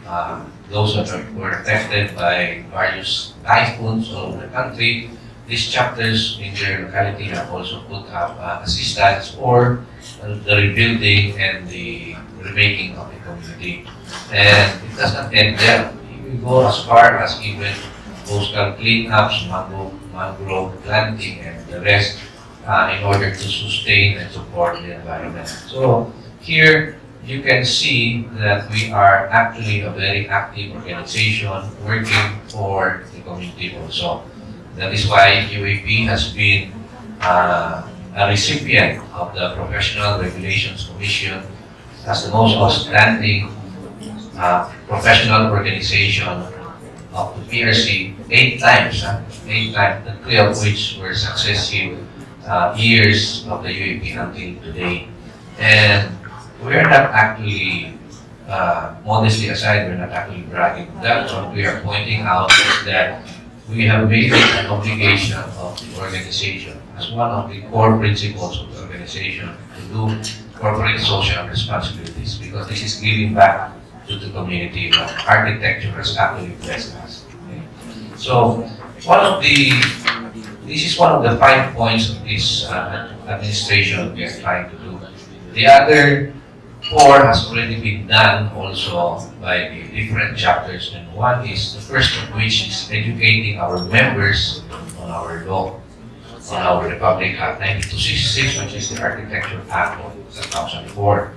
those that were affected by various typhoons all over the country. These chapters in their locality have also put up assistance for the rebuilding and the remaking of the community. And it does not end there. We go as far as even coastal cleanups, mangrove planting, and the rest in order to sustain and support the environment. So here you can see that we are actually a very active organization working for the community also. That is why UAP has been a recipient of the Professional Regulations Commission as the most outstanding professional organization of the PRC 8 times, the 3 of which were successive years of the UAP until today. And we're not actually, modestly aside, we're not actually bragging. That's what we are pointing out, is that we have made it an obligation of the organization as one of the core principles of the organization to do corporate social responsibilities, because this is giving back to the community what architecture has actually blessed us. Okay? So this is one of the 5 points of this administration we are trying to do. The other 4 has already been done also by the different chapters, and one is, the first of which is educating our members on our law, on our Republic Act 9266, which is the Architecture Act of 2004,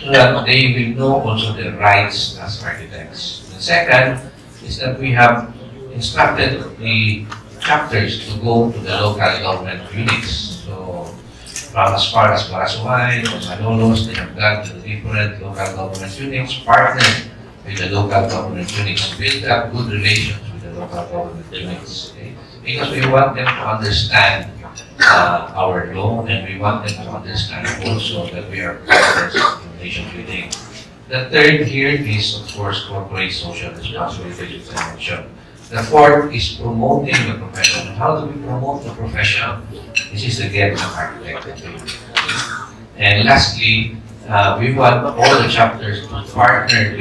so that they will know also their rights as architects. The second is that we have instructed the chapters to go to the local government units. So from as far as Barasway or Malolos, they have gone to the different local government units, partnered with the local government units, build up good relations with the local government units. Okay? Because we want them to understand our law, and we want them to understand also that we are partners in nation building. The third here is, of course, corporate social responsibility, which I mentioned. The fourth is promoting the profession. How do we promote the profession? This is again an architect. And lastly, we want all the chapters to partner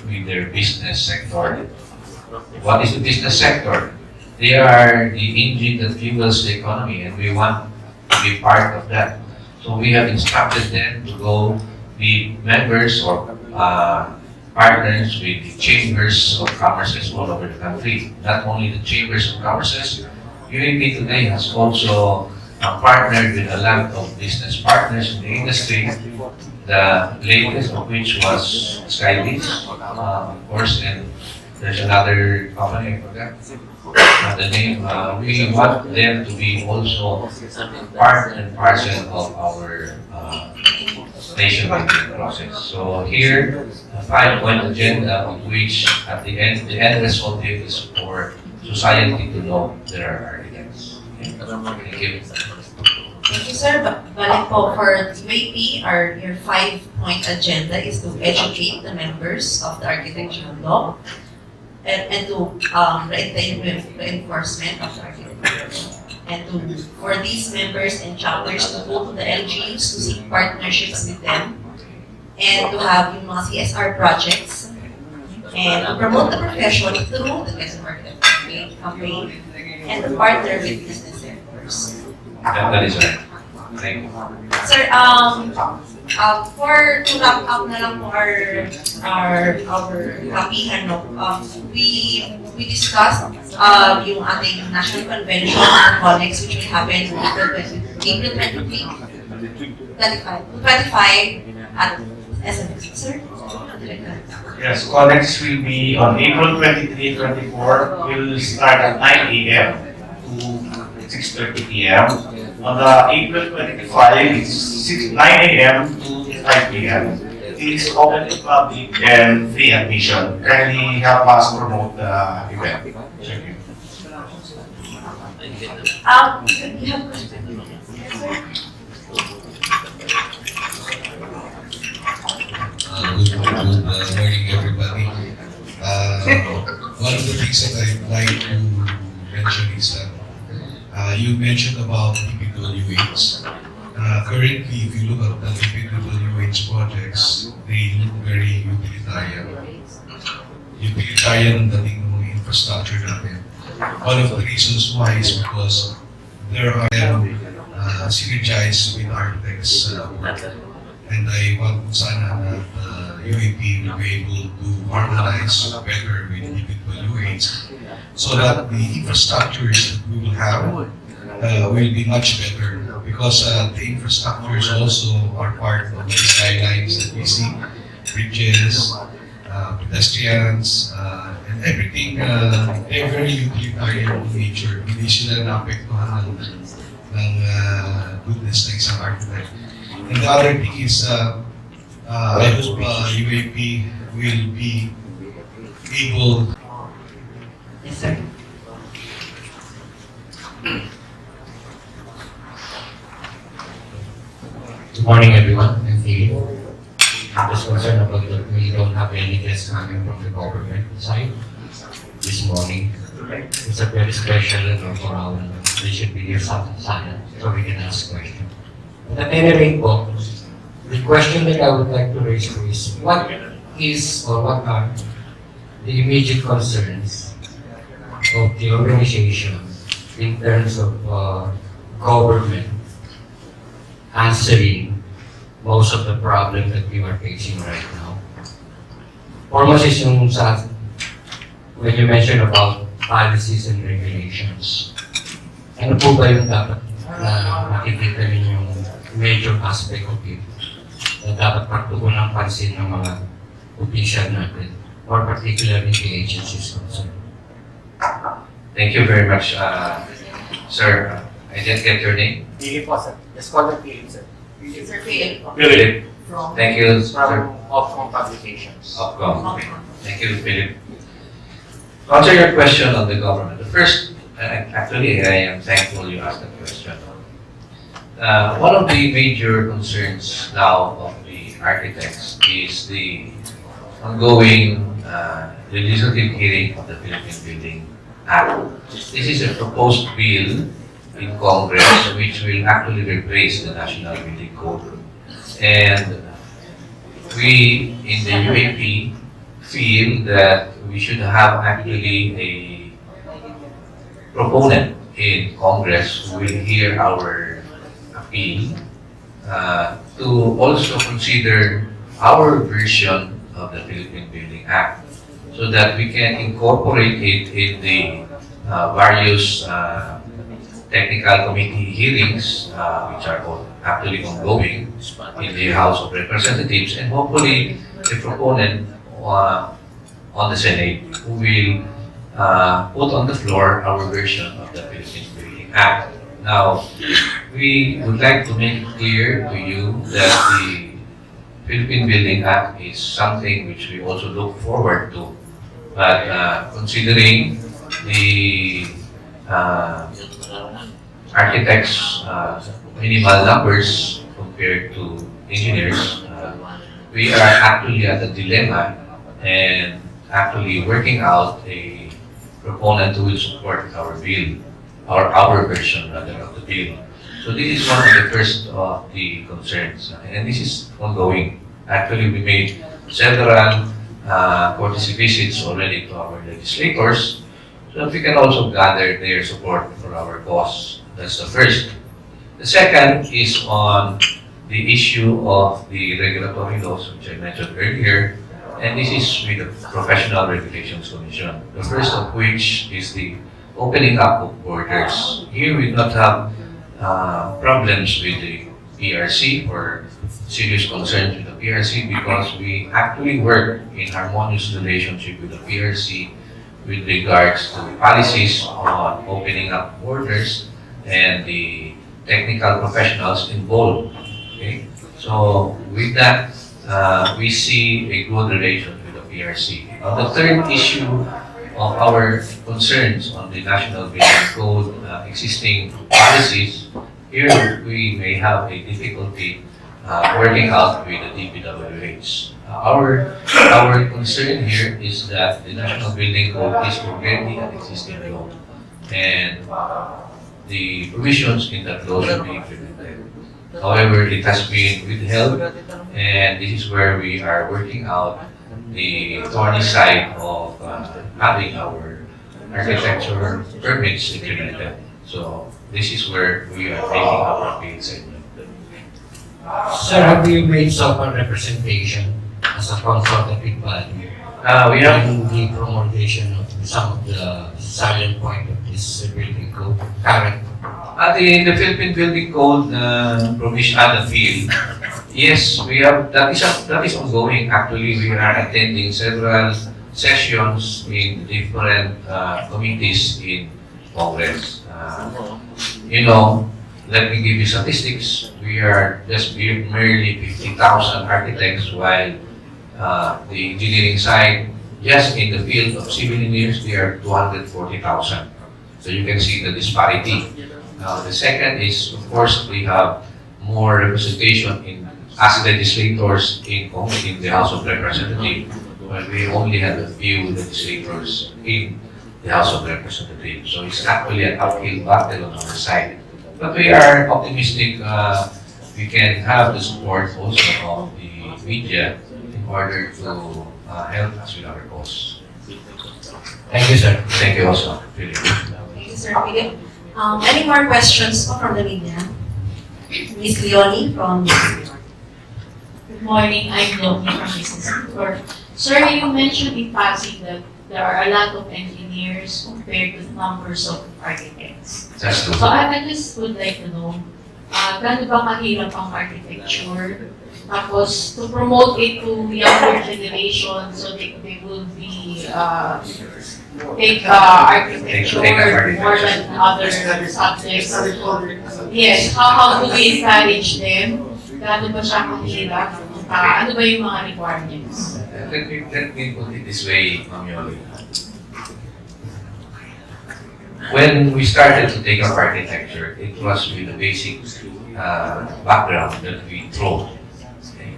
with their business sector. What is the business sector? They are the engine that fuels the economy, and we want to be part of that. So we have instructed them to go be members or partners with the chambers of commerces all over the country. Not only the chambers of commerces, UAP today has also partnered with a lot of business partners in the industry. The latest of which was Skybeach, of course, and there's another company, I forgot the name. We want them to be also part and parcel of our nation building process. So here, a 5-point agenda of which at the end result here is for society to know there are architects. Okay? Thank you. Thank you, sir. Balik po, for UAP, your 5-point agenda is to educate the members of the architectural law and to reinforcement of the architecture. And for these members and chapters to go to the LGUs to seek partnerships with them and to have yung mga CSR projects and to promote the profession through the Quezon Arkitekto campaign and to partner with business sectors. That is right. Thank you. Sir, for to wrap up na lang po our Kapihan, no, we discussed yung ating national convention on Conex, which will happen April 25 at SMX. Sir? Yes, Conex will be on April 23, 24. Will start at 9 a.m. to 6:30 p.m. On the April 25, it's 9 a.m. to 5 p.m. It is open to public and free admission. Kindly help us promote the event. Thank you. You have questions? Good morning, everybody. One of the things that I'd like to mention is that you mentioned about PPWH. Currently, if you look at the PPWH projects, they look very utilitarian. Utilitarian dating ng infrastructure natin. One of the reasons why is because there are synergized with architects' work. And I want sana that UAP will be able to harmonize better with PPWH so that the infrastructures that we will have will be much better because the infrastructures also are part of the skylines that we see, bridges, pedestrians, and everything. They're very utilitarian in nature. Hindi sila naapektuhan ng goodness ng isang architect. And the other thing is, I hope UAP will be able. Yes, sir. Good morning, everyone. I'm Philippine. I'm just concerned about that we don't have any guests coming from the government side this morning. It's a very special for our, they should be here silent so we can ask questions. But at any rate po, the question that I would like to raise is what is or what are the immediate concerns of the organization in terms of government answering most of the problem that we are facing right now. Foremost is yung sa, when you mention about policies and regulations, ano po ba yung dapat na makikita ninyong major aspect of it na dapat pagtugon ng pansin ng mga official natin, or particularly the agencies concerned? Thank you very much, sir. I didn't get your name. Philip po, sir. Just call them Philip, sir. Sir Philip. Philip. From Thank you, sir. From Ofcom Publications. Ofcom. Okay. Thank you, Philip. To answer your question on the government, the first, actually, I am thankful you asked that question. One of the major concerns now of the architects is the ongoing legislative hearing of the Philippine Building Act. This is a proposed bill in Congress which will actually replace the National Building Code. And we in the UAP feel that we should have actually a proponent in Congress who will hear our appeal to also consider our version of the Philippine Building Act so that we can incorporate it in the various technical committee hearings which are actually ongoing in the House of Representatives, and hopefully the proponent on the Senate who will put on the floor our version of the Philippine Building Act. Now, we would like to make it clear to you that the Philippine Building Act is something which we also look forward to, but considering the architects' minimal numbers compared to engineers, we are actually at a dilemma and actually working out a proponent who will support our bill, or our version rather of the bill. So this is one of the first of the concerns, and this is ongoing. Actually, we made several courtesy visits already to our legislators, so that we can also gather their support for our cause. That's the first. The second is on the issue of the regulatory laws, which I mentioned earlier, and this is with the Professional Regulations Commission. The first of which is the opening up of borders. Here we do not have problems with the PRC or serious concerns with the PRC because we actually work in harmonious relationship with the PRC with regards to policies on opening up borders and the technical professionals involved. Okay? So with that, we see a good relation with the PRC. The third issue of our concerns on the National Building Code existing policies, here we may have a difficulty working out with the DPWH. Our concern here is that the National Building Code is already an existing law, and the provisions in that law should be implemented. However, it has been withheld, and this is where we are working out the thorny side of having our architecture permits implemented. So this is where we are making our appeal segment. Sir, have you made some representation as a consultative body We have in the promulgation of some of the silent point of this building code current? the Philippine Building Code provision at the field. Yes, we have that is ongoing. Actually, we are attending several sessions in different committees in Congress. Let me give you statistics. We are just merely 50,000 architects, while the engineering side, just in the field of civil engineers, they are 240,000. So you can see the disparity. Now, the second is, of course, we have more representation as legislators in the House of Representatives, but we only have a few legislators in the House of Representatives. So it's actually an uphill battle on our side. But we are optimistic we can have the support also of the media in order to help us with our cause. Thank you, sir. Thank you also, Philip. Thank you, Sir Philip. Any more questions from the media? Ms. Leonie from Good morning, I'm Leonie from Business Report. Sir, you mentioned in passing that there are a lot of engineers compared to the numbers of architects. That's So I just would like to know, gaano ba kahirap ang architecture? Tapos, to promote it to younger generation so they will be take architecture more than other subjects. Yes, how do we encourage them? Gaano ba siya kahirap? Ano ba yung mga requirements? Let me put it this way, Ma'am Yoli. When we started to take up architecture, it was with the basic background that we draw. Okay?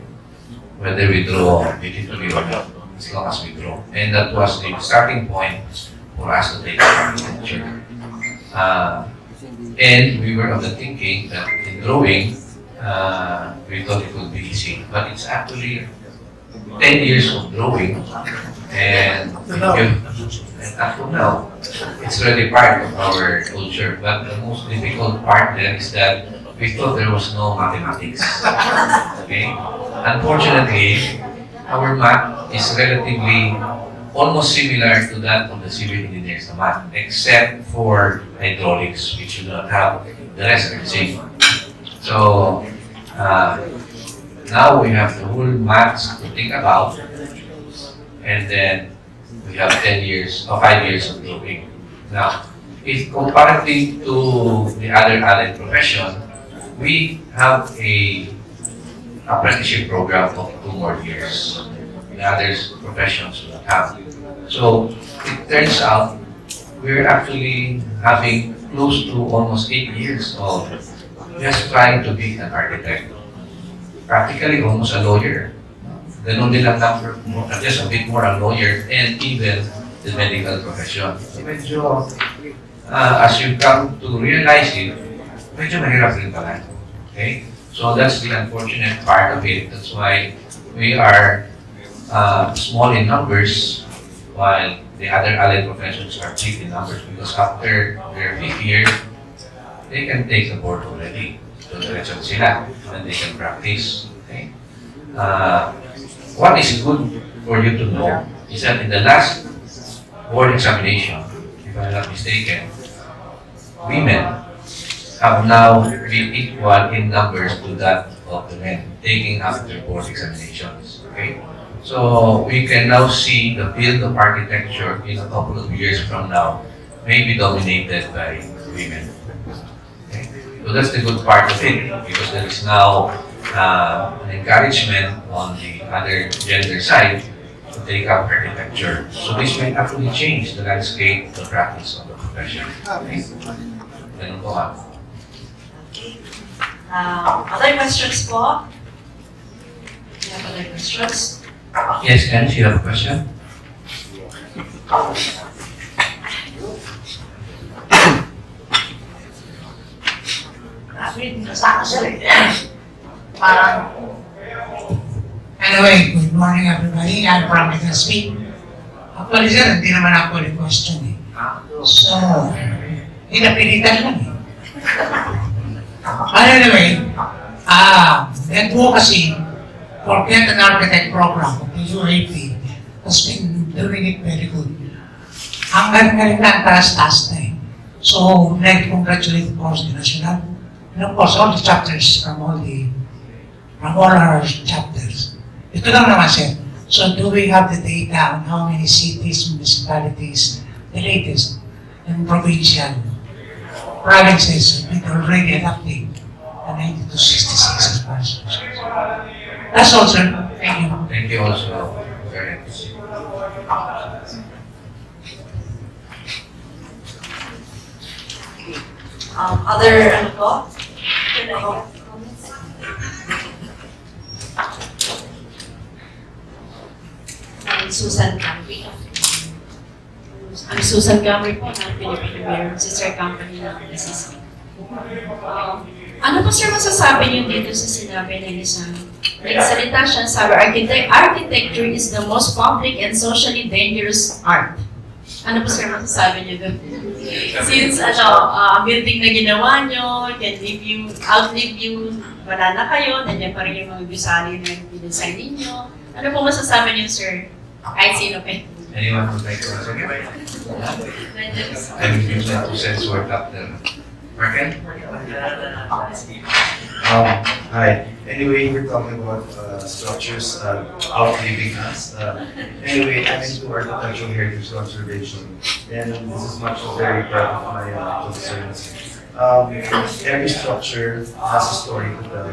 Whether we draw beautifully or not, as long as we draw. And that was the starting point for us to take up architecture. And we were of the thinking that in drawing, we thought it would be easy, but it's actually 10 years of drawing, and up to now, it's already part of our culture. But the most difficult part then is that we thought there was no mathematics. Okay? Unfortunately, our math is relatively almost similar to that of the civil engineers, the math, except for hydraulics, which you don't have. The rest are the same. So, now we have the whole maths to think about, and then we have 10 years or 5 years of drawing. Now, if comparatively to the other allied profession, we have a apprenticeship program of 2 more years. The other professions will have. So it turns out we're actually having close to almost 8 years of just trying to be an architect. Practically almost a lawyer. Ganun din ang number, just a bit more a lawyer, and even the medical profession. So medyo, as you come to realize it, medyo mahirap rin pala. Okay? So that's the unfortunate part of it. That's why we are small in numbers, while the other allied professions are big in numbers, because after their 5th year, they can take the board already. So diretso sila, and they can practice. Okay? What is good for you to know is that in the last board examination, if I'm not mistaken, women have now been equal in numbers to that of the men taking after board examinations. Okay? So we can now see the field of architecture in a couple of years from now may be dominated by women. Okay? So that's the good part of it, because there is now an encouragement on the other gender side to take up architecture. So this might actually change the landscape, the practice of the profession. Ganun po nga. Okay. Other questions po? Do you have other questions? Yes, Ken, you have a question? Anyway, good morning everybody. I'm from ADVOCACY. Actually sir, hindi naman ako yung question eh. So, inapilitan lang eh. Anyway, ADVOCACY for Get an Architect program of the UAP has been doing it very good. Ang galing na ang taas-taas na eh. So, I'd like to congratulate of course the National and of course all the chapters from all our chapters. Ito lang naman sir. So do we have the data on how many cities, municipalities, the latest, and provincial provinces with already adopting the 90 to 66 as far as concerned? That's all sir. Thank you. Thank you also very much. Other ano po? Susan Camry. Ang Susan Camry po ng Philippine Mayor, sister company ng SSC. Ano po sir masasabi niyo dito sa sinabi ng isang nagsalita siya, sabi, architecture is the most public and socially dangerous art. Ano po sir masasabi niyo doon? Since building na ginawa niyo, outlive you, wala na kayo, nandiyan pa rin yung mga gusali na dinesign ninyo. Ano po masasabi niyo sir? Kahit sino pa. Anyone would like to answer? I'm using that to sense work up there. Marken? Hi. Anyway, we're talking about structures outliving us. Anyway, I'm into architectural heritage conservation, and this is much very part of my concerns. Every structure has a story to tell,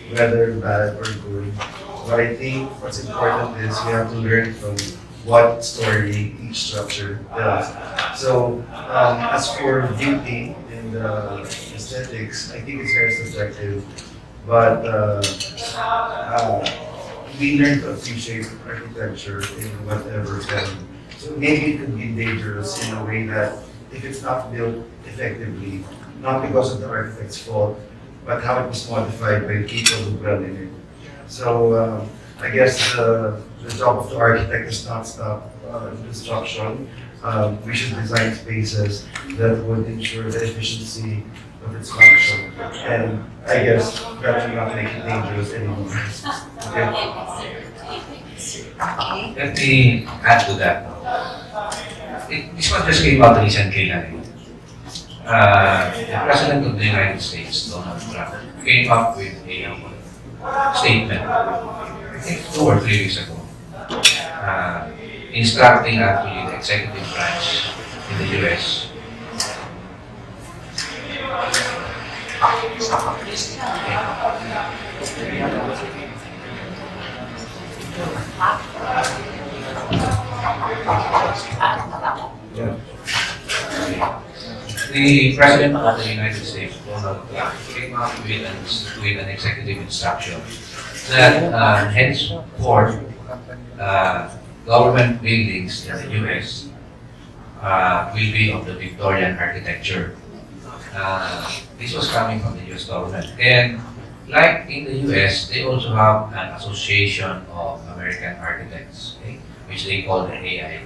whether bad or good. But I think what's important is we have to learn from what story each structure tells. So, as for beauty and aesthetics, I think it's very subjective. But we learn to appreciate architecture in whatever form. So maybe it could be dangerous in a way that if it's not built effectively, not because of the architect's fault, but how it was modified by people who dwell in it. So I guess the job of the architect is not stop construction. We should design spaces that would ensure the efficiency of its function. And I guess that will not make it dangerous anymore. Okay. Let me add to that. This one just came out recently. The President of the United States, Donald Trump, came up with a statement, I think 2 or 3 weeks ago, instructing actually the executive branch in the US The President of the United States, Donald Trump, came up with an executive instruction that henceforth government buildings in the US will be of the Victorian architecture. This was coming from the US government. And like in the US, they also have an association of American architects, okay, which they call the AIA,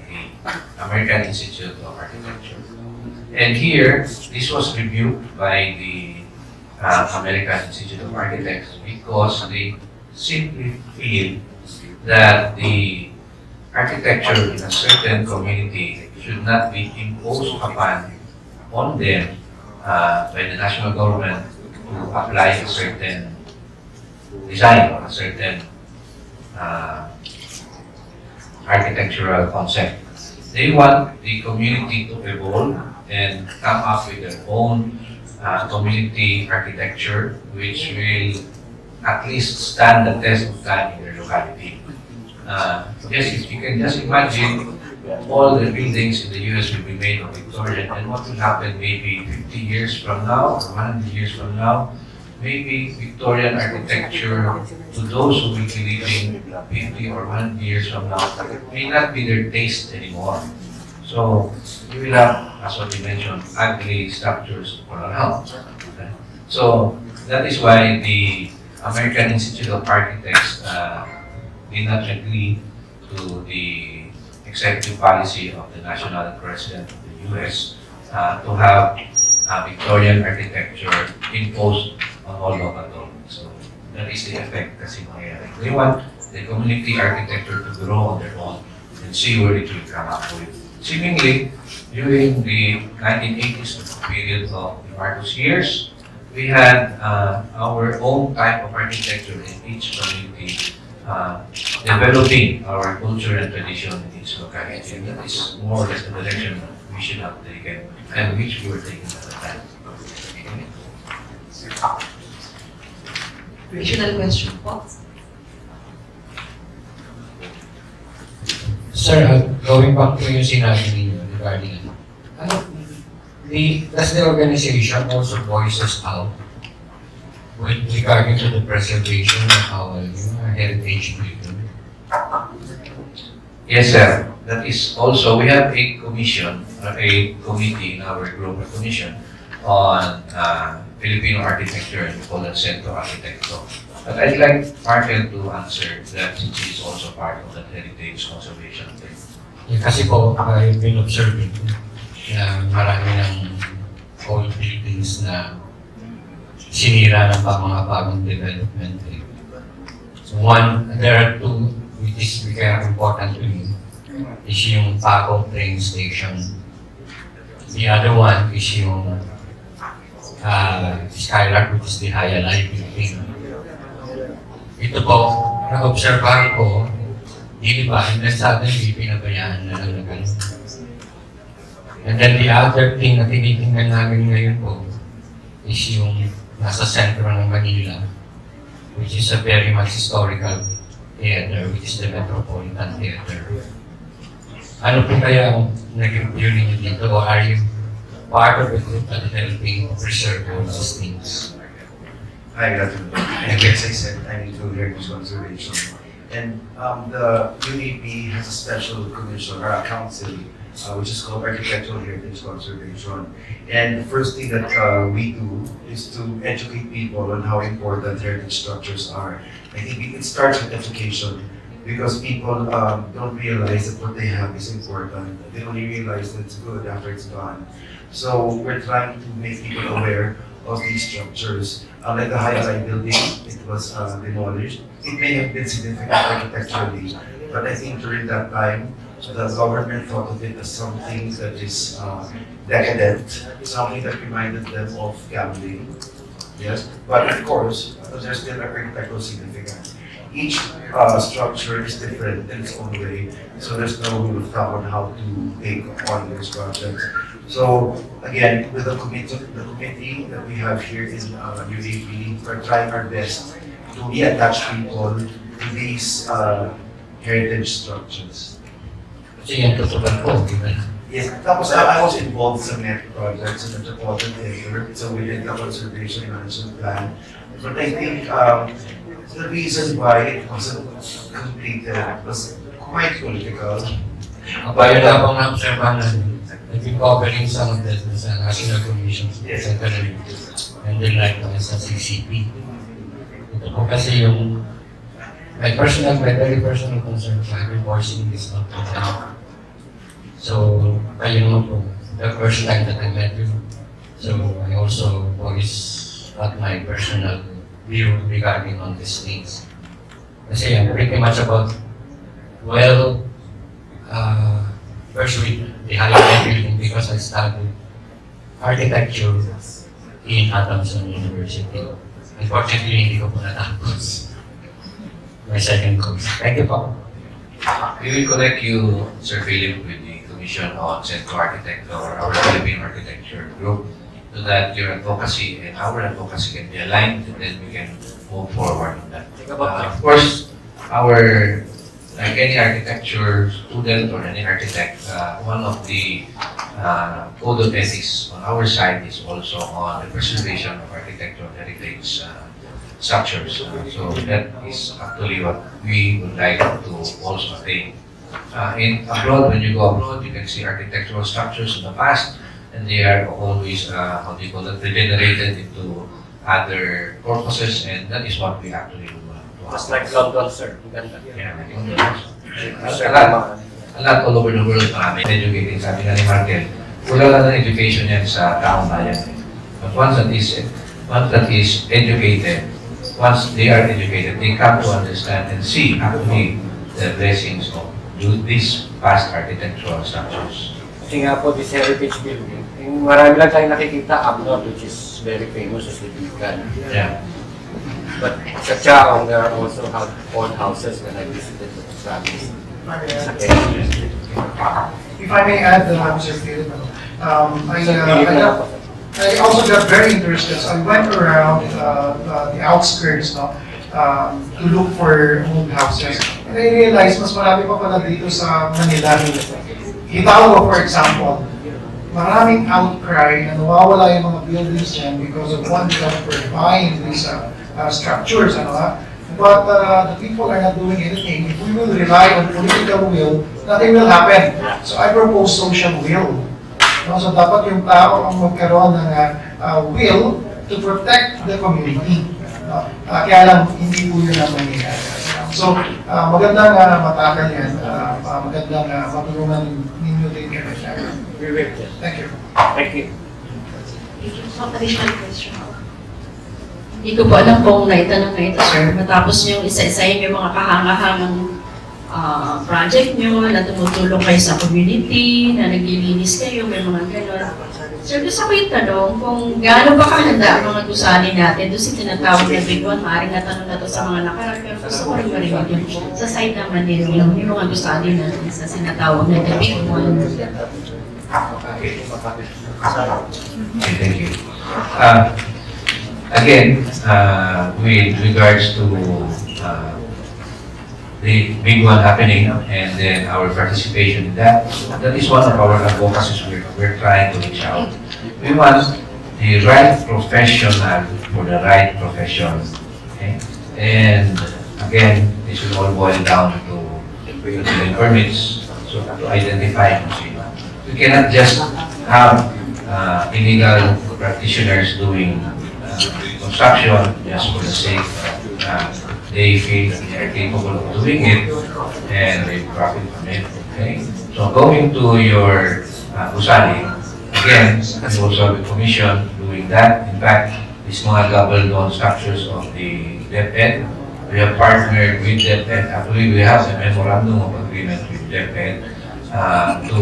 American Institute of Architecture. And here, this was rebuked by the American Institute of Architects because they simply feel that the architecture in a certain community should not be imposed upon on them by the national government to apply a certain design or a certain architectural concept. They want the community to evolve and come up with their own community architecture which will at least stand the test of time in their locality. Yes, if you can just imagine all the buildings in the US will be made of Victorian, and what will happen maybe 50 years from now, or 100 years from now, maybe Victorian architecture, to those who will be living 50 or 100 years from now, may not be their taste anymore. So you will have, as what you mentioned, ugly structures all around. Okay? So that is why the American Institute of Architects did not agree to the executive policy of the national president of the US to have Victorian architecture imposed on all local governments. So that is the effect kasi mangyayari. They want the community architecture to grow on their own and see where it will come up with. Seemingly, during the 1980s period of the Marcos years, we had our own type of architecture in each community, developing our culture and tradition in each locality. And that is more or less the direction we should have taken and which we were taking at the time. Additional question po? Sir, going back to yung sinabi ninyo regarding does the organization also voices out with regarding to the preservation of our heritage building? Yes, sir. That is also, we have a commission, a committee in our group, a commission on Filipino architecture and we call it Centro Arkitekto. But I'd like Markel to answer that since he's also part of that heritage conservation thing. Kasi po, I've been observing na marami ng old buildings na sinira ng mga bagong development. So there are two which is very important to me. Is yung Paco train station. The other one is yung Skylark, which is the High Alive building. Ito po, na-obserbahan ko, di ba, and then suddenly pinabayaan na lang na ganun. And then the other thing na tinitingnan namin ngayon po is yung nasa sentro ng Manila, which is a very much historical theater, which is the Metropolitan Theater. Ano po kaya ang naging view ninyo dito, or are you part of the group that helping preserve all these things? Hi, good afternoon. And as I said, I'm into heritage conservation. And the UAP has a special commission or a council which is called Arkitektural Heritage Conservation. And the first thing that we do is to educate people on how important heritage structures are. I think it starts with education because people don't realize that what they have is important. They only realize that it's good after it's gone. So we're trying to make people aware of these structures. Like the High Alive building, it was demolished. It may have been significant architecturally, but I think during that time, the government thought of it as something that is decadent, something that reminded them of gambling. Yes, but of course, there's still architectural significance. Each structure is different in its own way, so there's no rule of thumb on how to take on these projects. So again, with the committee that we have here in UAP, we're trying our best to reattach people to these heritage structures. Kasi yan tutupad po, di ba? Yes, tapos I was involved sa NET projects in the Metropolitan Theater, so we did the conservation management plan. But I think the reason why it wasn't completed was quite political. Bayo na akong na-observahan na I've been covering some of the national commissions, etc. And then like sa CCP. Ito po kasi yung my very personal concern, I've been voicing this all the time. So, kayo naman po, the first time that I met you, so I also voice what my personal view regarding on these things. Kasi I'm pretty much about, first with the High Alive building because I studied architecture in Adamson University. Unfortunately, hindi ko po natapos my second course. Thank you po. We will connect you, Sir Philip, with the Commission on Centro Arkitekto or our Philippine Architecture Group so that your advocacy and our advocacy can be aligned and then we can move forward on that. Of course, our like any architecture student or any architect, one of the code of ethics on our side is also on the preservation of architectural heritage structures. So that is actually what we would like to also attain. In abroad, when you go abroad, you can see architectural structures in the past, and they are always, how do you call it, regenerated into other purposes, and that is what we actually do. Just like London, sir. Yeah, a lot all over the world, marami educating. Sabi nga ni Markel, wala lang ng education yan sa taong bayan. But once that is educated, once they are educated, they come to understand and see actually the blessings of these past architectural structures. Kasi nga po, this heritage building, yung marami lang tayong nakikita abroad, which is very famous as the Beacon. Yeah. But sa Chaong, there are also old houses when I visited the province. If I may add, Mr. Philip, I also got very interested. So I went around the outskirts, no, to look for old houses. And I realized mas marami pa pala dito sa Manila. Hidalgo, for example, maraming outcry na nawawala yung mga buildings dyan because of one developer buying these structures, ano ha? But the people are not doing anything. If we will rely on political will, nothing will happen. So I propose social will. No? So dapat yung tao ang magkaroon ng will to protect the community. No? Kaya lang, hindi po yun ang mangyayari. So magandang matakal yan. Magandang matulungan ninyo din kayo. Thank you. Thank you. Additional question. Hindi ko po alam kung naitanong na ito, sir. Matapos nyo isa-isahin yung mga kahangahangang project nyo, na tumutulong kayo sa community, na naglilinis kayo, may mga gano'n. Sir, gusto ko yung tanong kung gaano ba kahanda ang mga gusali natin doon sa tinatawag na big one. Maaaring natanong na ito sa mga nakarang, pero gusto ko rin marinig yun. Sa side naman nila, yung mga gusali natin sa sinatawag na the big one. Okay, thank you. Again, with regards to the big one happening and then our participation in that is one of our advocacies we're trying to reach out. We want the right professional for the right profession. Okay? And again, this will all boil down to building permits, so to identify kung sino. We cannot just have illegal practitioners doing construction just for the sake they feel that they are capable of doing it and they profit from it. Okay? So going to your gusali, again, we also have a commission doing that. In fact, these mga gabaldon structures of the DepEd, we have partnered with DepEd. Actually, we have a memorandum of agreement with DepEd to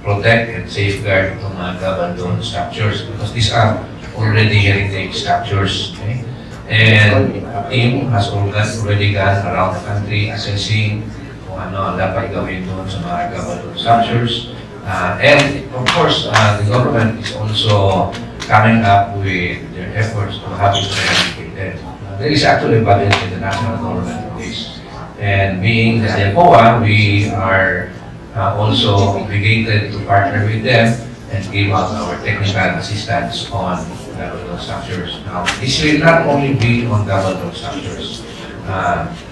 protect and safeguard itong mga gabaldon structures because these are already heritage structures. Okay? And the team has already gone around the country assessing kung ano ang dapat gawin doon sa mga gabaldon structures. And of course, the government is also coming up with their efforts to have it eradicated. There is actually a budget in the national government for this. And being the ADVOCACY, we are also obligated to partner with them and give out our technical assistance on gabaldon structures. Now, this will not only be on gabaldon structures.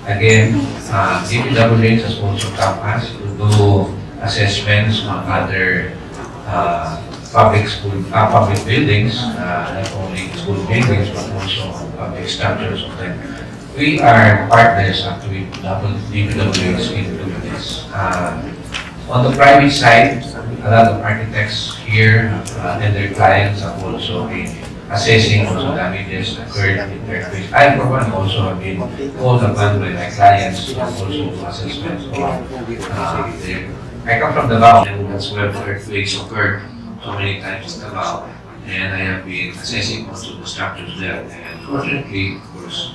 Again, DPWH has also come us to do assessments on other public buildings, not only school buildings but also public structures of them. We are partners actually with DPWH in doing this. On the private side, a lot of architects here and their clients have also been assessing also damages occurred in earthquakes. I, for one, also have been called upon by my clients to also do assessments of I come from Davao, and that's where the earthquakes occurred so many times in Davao. And I have been assessing also the structures there. And fortunately, of course,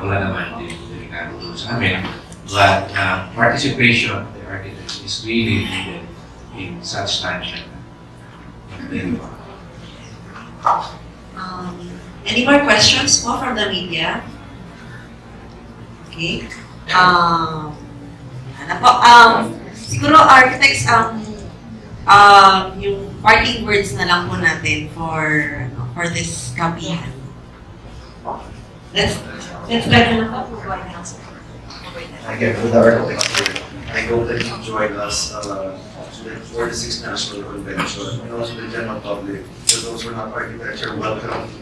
wala naman din delikado doon sa amin. But participation of the architects is really needed in such times like that. Any more questions more from the media? Okay. Ano po, siguro architects, yung parting words na lang po natin for this Kapihan. Let's let them know. Again, for the architecture, I hope that you join us to the 46th National Convention, and also the general public. For those who are not architecture, welcome to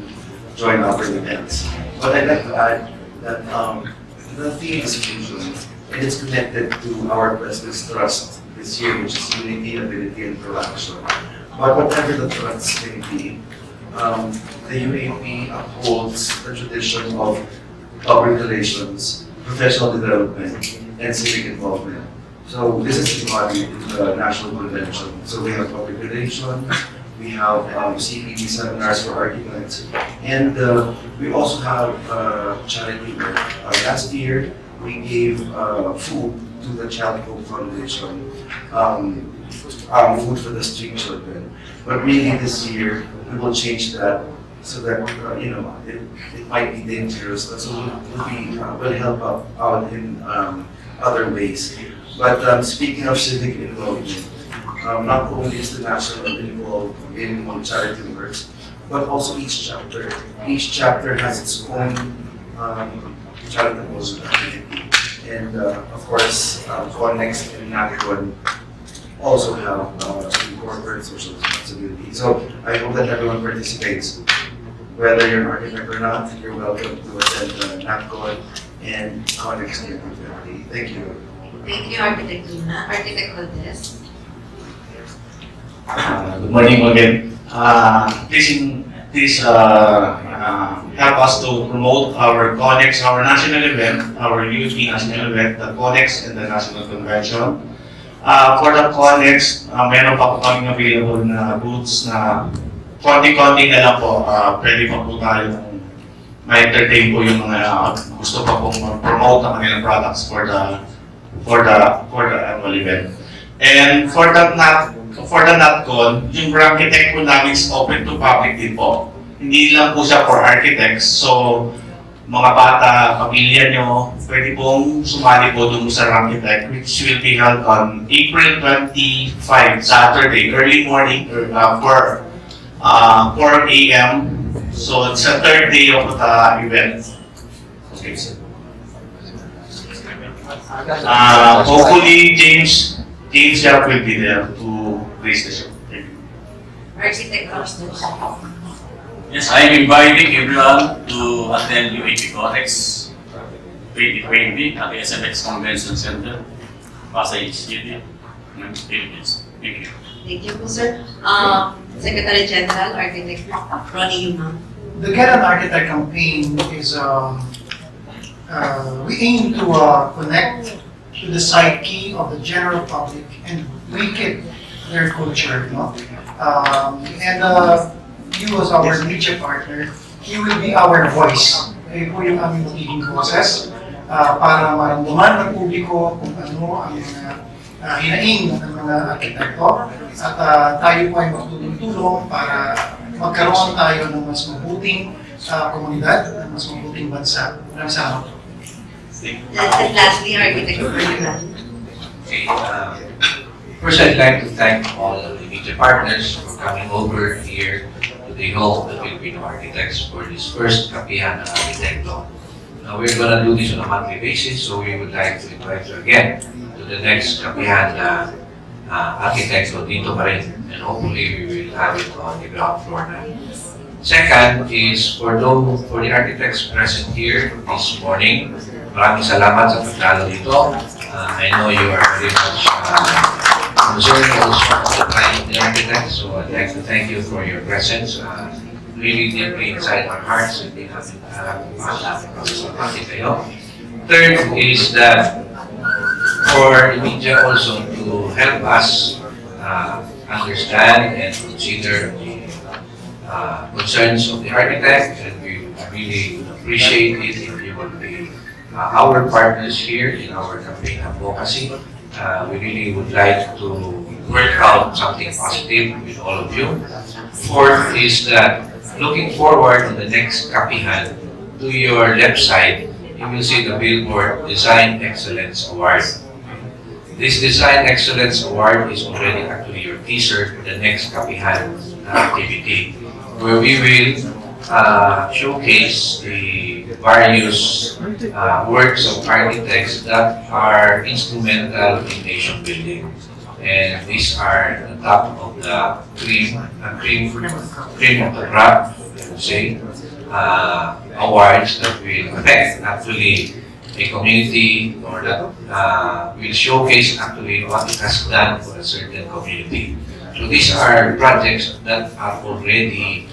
join our events. But I'd like to add that the theme is fusion, and it's connected to our President's Trust this year, which is unity, ability, and proaction. But whatever the trust may be, the UAP upholds the tradition of public relations, professional development, and civic involvement. So this is embodied in the National Convention. So we have public relations, we have CPD seminars for architects, and we also have charity work. Last year, we gave food to the Child Hope Foundation, food for the street children. But really this year, we will change that so that, it might be dangerous. So we'll help out in other ways. But speaking of civic involvement, not only is the National involved in charity works, but also each chapter. Each chapter has its own charitable activity. And of course, Connex and NACON also have corporate social responsibility. So I hope that everyone participates. Whether you're an architect or not, you're welcome to attend NACON and Connex 2020. Thank you. Thank you, Arkitektura. Architect Valdez. Good morning again. Please help us to promote our CONEX, our national event, our UAP national event, the CONEX and the National Convention. For the CONEX, meron pa po kaming available na booths na konti-konti na lang po, pwede pa po tayo ma-entertain po yung mga gusto pa pong promote ang kanilang products for the annual event. And for the NatCon, yung Arkitekto namin is open to public din po. Hindi lang po siya for architects. So, mga bata, pamilya nyo, pwede pong sumali po dun sa Architect, which will be held on April 25, Saturday, early morning, 4 a.m. So, it's the third day of the event. Okay. Hopefully, James Yap will be there to raise the show. Architect Yes, I am inviting everyone to attend UAP CONEX 2020 at the SMX Convention Center, Pasay City, Philippines. Thank you. Thank you po, sir. Secretary General, Architect Ronnie Yuma. The Get an Architect campaign is, we aim to connect to the psyche of the general public and make it their culture, no? You as our media partner, you will be our voice. Kayo po yung aming magiging boses para maramdaman ng publiko kung ano ang hinaing ng mga arkitekto at tayo po ay magtulong-tulong para magkaroon tayo ng mas mabuting komunidad at mas mabuting bansa. Maraming salamat. And lastly, Architect Kapihan. Okay, first I'd like to thank all of the media partners for coming over here to the home of the Philippine architects for this first Kapihan ng Arkitekto. Now we're going to do this on a monthly basis, so we would like to invite you again to the next Kapihan Arkitekto dito pa rin, and hopefully we will have it on the ground floor na. Second is for the architects present here this morning, maraming salamat sa pagdalo dito. I know you are very much concerned also about the time of the architects, so I'd like to thank you for your presence. Really deeply inside our hearts, hindi namin pagkakapagpapakita kayo. Third is that for the media also to help us understand and consider the concerns of the architect, and we really appreciate it if you would be our partners here in our campaign advocacy. We really would like to work out something positive with all of you. Fourth is that looking forward to the next Kapihan, to your left side, you will see the Billboard Design Excellence Award. This Design Excellence Award is already actually your teaser for the next Kapihan activity, where we will showcase the various works of architects that are instrumental in nation building. And these are the top of the cream of the crop, I would say, awards that will affect actually a community, or that will showcase actually what it has done for a certain community. So these are projects that are already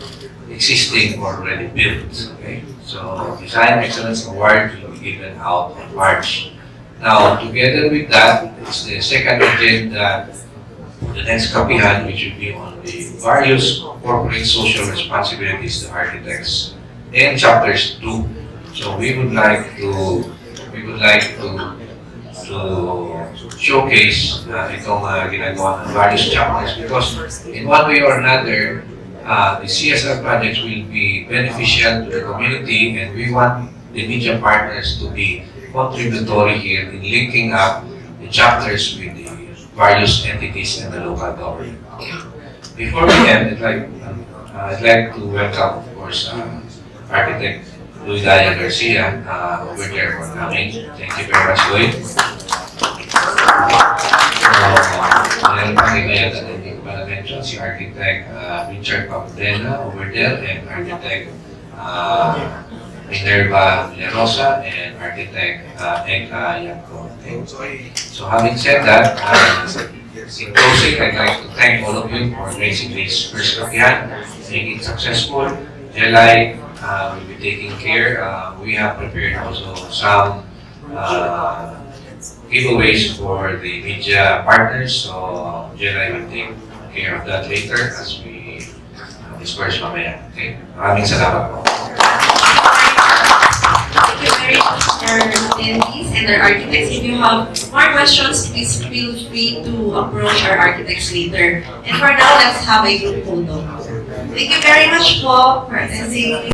existing or already built. Okay? So Design Excellence Award will be given out in March. Now, together with that, is the second agenda, the next Kapihan, which will be on the various corporate social responsibilities to architects and chapters 2. So we would like to showcase itong ginagawa ng various chapters, because in one way or another, the CSR projects will be beneficial to the community, and we want the media partners to be contributory here in linking up the chapters with the various entities in the local government. Before we end, I'd like to welcome, of course, Architect Louis Garcia over there for coming. Thank you very much, Louis. Meron pa kaya na hindi ko pa na-mention si Architect Richard Papadena over there, and Architect Minerva Villarosa, and Architect Eka Yanko. So having said that, in closing, I'd like to thank all of you for raising this first Kapihan, making it successful. Jelai will be taking care. We have prepared also some giveaways for the media partners, so Jelai will take care of that later as we disperse mamaya. Okay? Maraming salamat po. Thank you very much, our attendees and our architects. If you have more questions, please feel free to approach our architects later. And for now, let's have a group photo. Thank you very much po for attending.